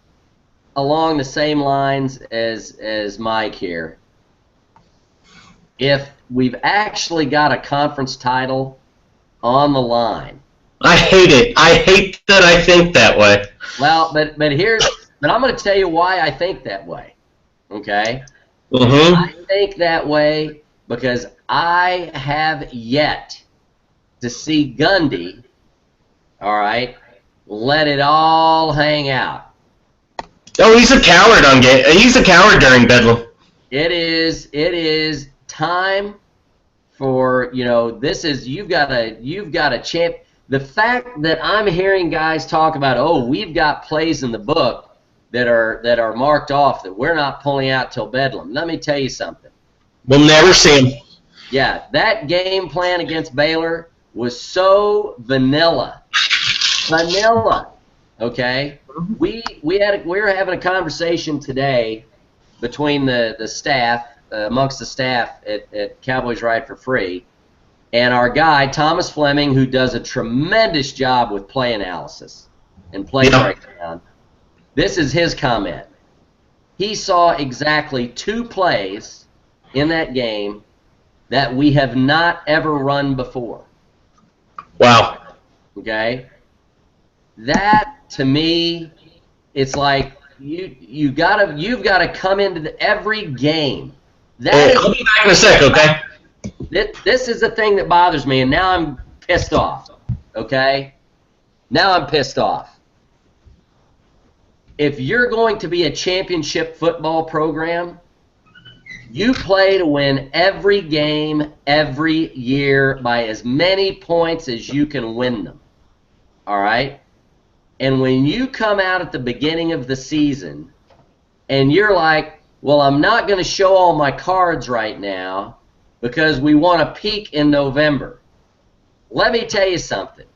along the same lines as Mike here. If we've actually got a conference title on the line. I hate it. I hate that I think that way. Well, but I'm going to tell you why I think that way. Okay? Mm-hmm. I think that way because I have yet to see Gundy, all right, let it all hang out. Oh, he's a coward he's a coward during Bedlam. It is time for, you've got a champ. The fact that I'm hearing guys talk about, we've got plays in the book that are marked off that we're not pulling out till Bedlam. Let me tell you something. We'll never see him. Yeah, that game plan against Baylor was so vanilla. Vanilla. Okay? We were having a conversation today between the staff, amongst the staff at Cowboys Ride for Free, and our guy, Thomas Fleming, who does a tremendous job with play analysis and play breakdown. This is his comment. He saw exactly 2 plays in that game that we have not ever run before. Wow. Okay? That, to me, it's like you've got to come into every game. I'll be back in a sec, okay? This is the thing that bothers me, and now I'm pissed off. Okay? Now I'm pissed off. If you're going to be a championship football program, you play to win every game, every year, by as many points as you can win them. All right? And when you come out at the beginning of the season and you're like, well, I'm not going to show all my cards right now because we want to peak in November. Let me tell you something.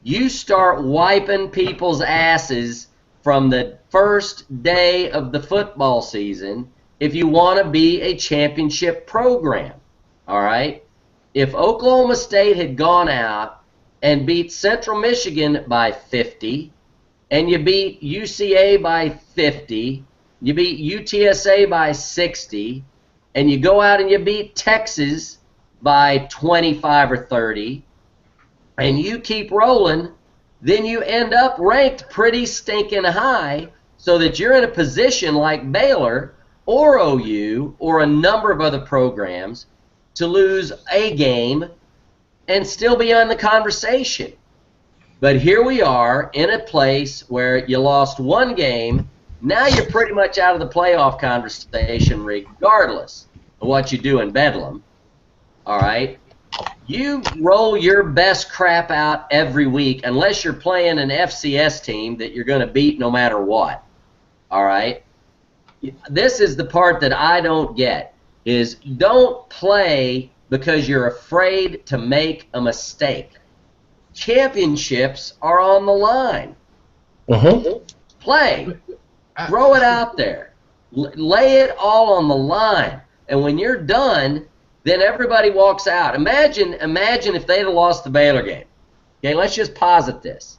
You start wiping people's asses from the first day of the football season if you want to be a championship program. All right? If Oklahoma State had gone out and beat Central Michigan by 50, and you beat UCA by 50, you beat UTSA by 60, and you go out and you beat Texas by 25 or 30, and you keep rolling, then you end up ranked pretty stinking high so that you're in a position like Baylor or OU or a number of other programs to lose a game and still be on the conversation. But here we are in a place where you lost 1 game. Now you're pretty much out of the playoff conversation regardless of what you do in Bedlam. All right? You roll your best crap out every week unless you're playing an FCS team that you're going to beat no matter what. All right? This is the part that I don't get, is don't play because you're afraid to make a mistake. Championships are on the line. Play. Throw it out there. Lay it all on the line. And when you're done, then everybody walks out. Imagine if they'd have lost the Baylor game. Okay, let's just posit this.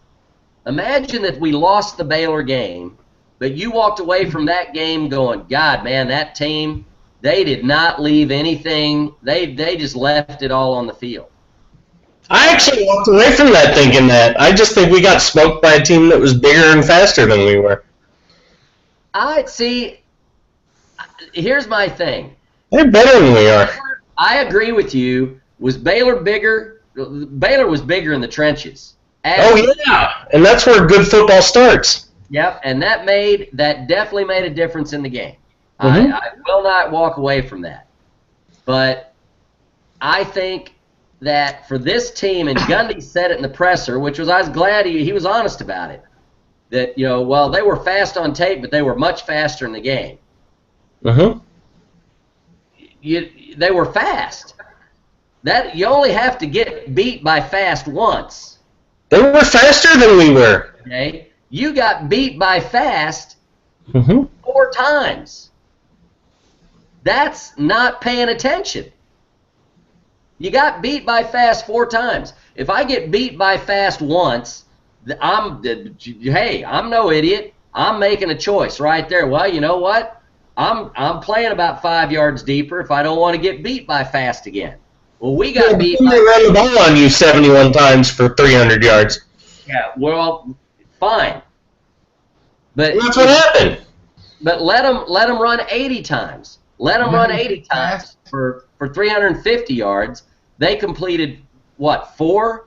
Imagine that we lost the Baylor game, but you walked away from that game going, God, man, that team, they did not leave anything. They just left it all on the field. I actually walked away from that thinking that. I just think we got smoked by a team that was bigger and faster than we were. I here's my thing. They're better than we are. I agree with you. Was Baylor bigger? Baylor was bigger in the trenches. Oh, yeah. And that's where good football starts. Yep, and that definitely made a difference in the game. Mm-hmm. I will not walk away from that. But I think that for this team, and Gundy said it in the presser, which was, I was glad he was honest about it, that, well, they were fast on tape, but they were much faster in the game. Mm-hmm. They were fast. That you only have to get beat by fast once. They were faster than we were. Okay? You got beat by fast Mm-hmm. 4 times. That's not paying attention. You got beat by fast 4 times. If I get beat by fast once, I'm no idiot. I'm making a choice right there. Well, you know what? I'm playing about 5 yards deeper if I don't want to get beat by fast again. Well, we got beat. They ran the ball on you 71 times for 300 yards. Yeah, well, fine. But that's what happened. But let them run 80 times. Let them run 80 times for 350 yards. They completed what, 4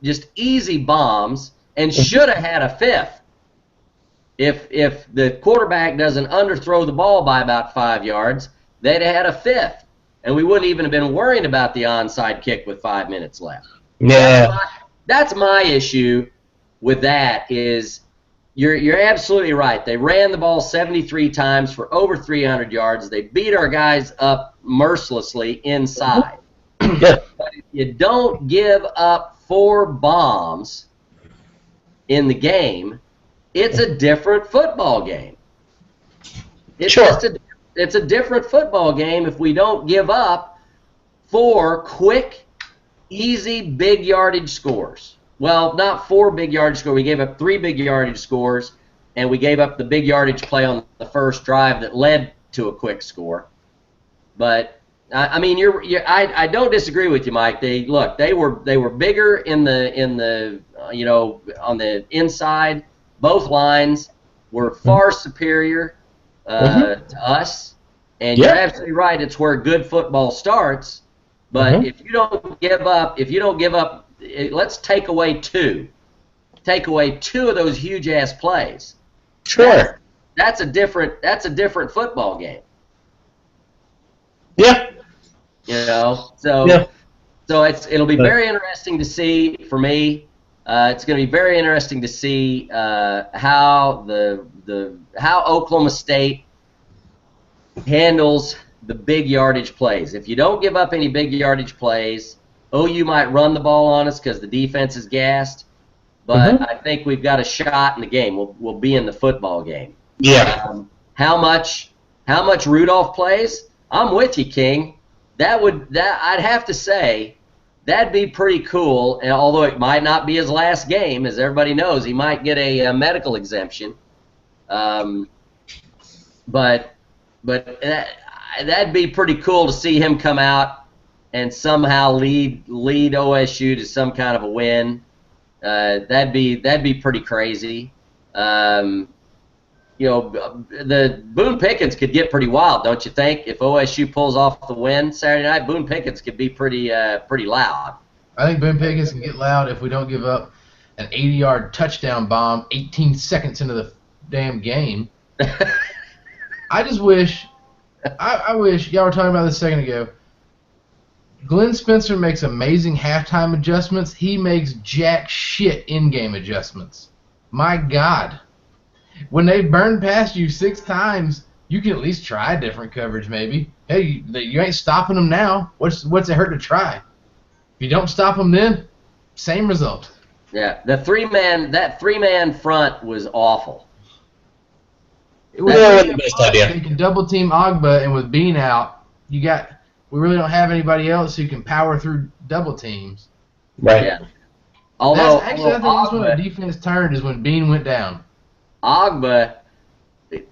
just easy bombs, and should have had a 5th. If the quarterback doesn't underthrow the ball by about 5 yards, they'd have had a 5th, and we wouldn't even have been worrying about the onside kick with 5 minutes left. Yeah, that's my issue with that. Is you're absolutely right. They ran the ball 73 times for over 300 yards. They beat our guys up mercilessly inside. Yeah. But if you don't give up 4 bombs in the game, it's a different football game. It's sure. It's a different football game if we don't give up 4 quick, easy, big yardage scores. Well, not 4 big yardage scores. We gave up 3 big yardage scores, and we gave up the big yardage play on the first drive that led to a quick score. But I mean, I don't disagree with you, Mike. They were bigger in the on the inside. Both lines were far superior to us, and you're absolutely right. It's where good football starts. But if you don't give up, let's take away 2. Take away 2 of those huge ass plays. Sure. That's a different football game. Yeah. So it'll be very interesting to see for me. It's going to be very interesting to see how how Oklahoma State handles the big yardage plays. If you don't give up any big yardage plays, OU might run the ball on us because the defense is gassed. But I think we've got a shot in the game. We'll be in the football game. Yeah. How much Rudolph plays? I'm with you, King. I'd have to say that'd be pretty cool. And although it might not be his last game, as everybody knows, he might get a medical exemption. But that'd be pretty cool to see him come out and somehow lead OSU to some kind of a win. That'd be pretty crazy. The Boone Pickens could get pretty wild, don't you think? If OSU pulls off the win Saturday night, Boone Pickens could be pretty loud. I think Boone Pickens can get loud if we don't give up an 80-yard touchdown bomb 18 seconds into the damn game. I just wish, I wish, y'all were talking about this a second ago, Glenn Spencer makes amazing halftime adjustments. He makes jack shit in-game adjustments. My God. When they burn past you 6 times, you can at least try different coverage maybe. Hey, you ain't stopping them now. What's it hurt to try? If you don't stop them then, same result. Yeah, that three-man front was awful. It was the best idea. You can double team Ogba, and with Bean out, we really don't have anybody else who can power through double teams. Right. Yeah. Although I think that's when the defense turned is when Bean went down. Ogba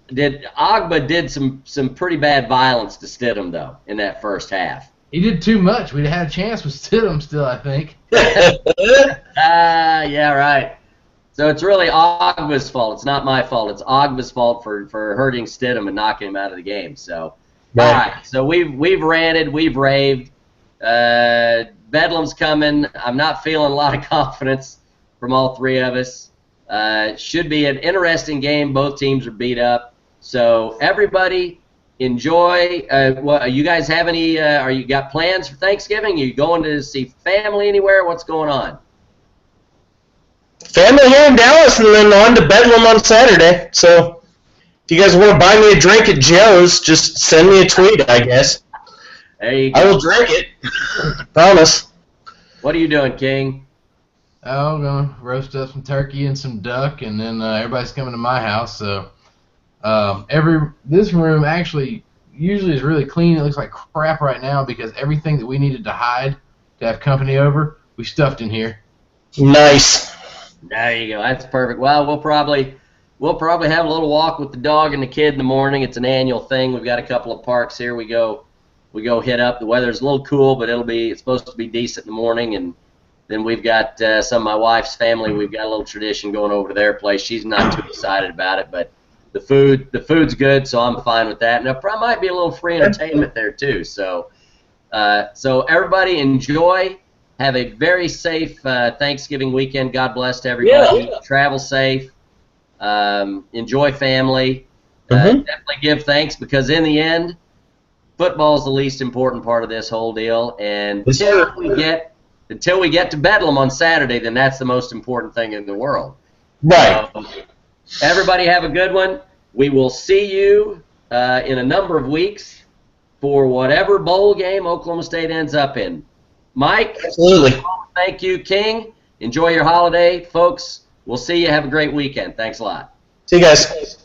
did some pretty bad violence to Stidham though in that first half. He did too much. We'd had a chance with Stidham still, I think. Yeah, right. So it's really Ogba's fault. It's not my fault. It's Ogba's fault for hurting Stidham and knocking him out of the game. So, Right. all right. So we've ranted, we've raved. Bedlam's coming. I'm not feeling a lot of confidence from all three of us. Should be an interesting game. Both teams are beat up. So everybody enjoy. What you guys have any? Are you got plans for Thanksgiving? Are you going to see family anywhere? What's going on? Family here in Dallas, and then on to Bedlam on Saturday. So if you guys want to buy me a drink at Joe's, just send me a tweet, I guess. There you go. I will drink it. Promise. What are you doing, King? Oh, I'm gonna roast up some turkey and some duck, and then everybody's coming to my house. So this room actually usually is really clean. It looks like crap right now because everything that we needed to hide to have company over, we stuffed in here. Nice. There you go. That's perfect. Well, we'll probably have a little walk with the dog and the kid in the morning. It's an annual thing. We've got a couple of parks here. We go hit up. The weather's a little cool, but it's supposed to be decent in the morning. And then we've got some of my wife's family. We've got a little tradition going over to their place. She's not too excited about it, but the food's good, so I'm fine with that. And there probably might be a little free entertainment there too. So everybody enjoy. Have a very safe Thanksgiving weekend. God bless to everybody. Yeah. Travel safe. Enjoy family. Definitely give thanks because in the end, football is the least important part of this whole deal. And until we get to Bedlam on Saturday, then that's the most important thing in the world. Right. Everybody have a good one. We will see you in a number of weeks for whatever bowl game Oklahoma State ends up in. Mike, absolutely. Thank you, King. Enjoy your holiday, folks. We'll see you. Have a great weekend. Thanks a lot. See you guys.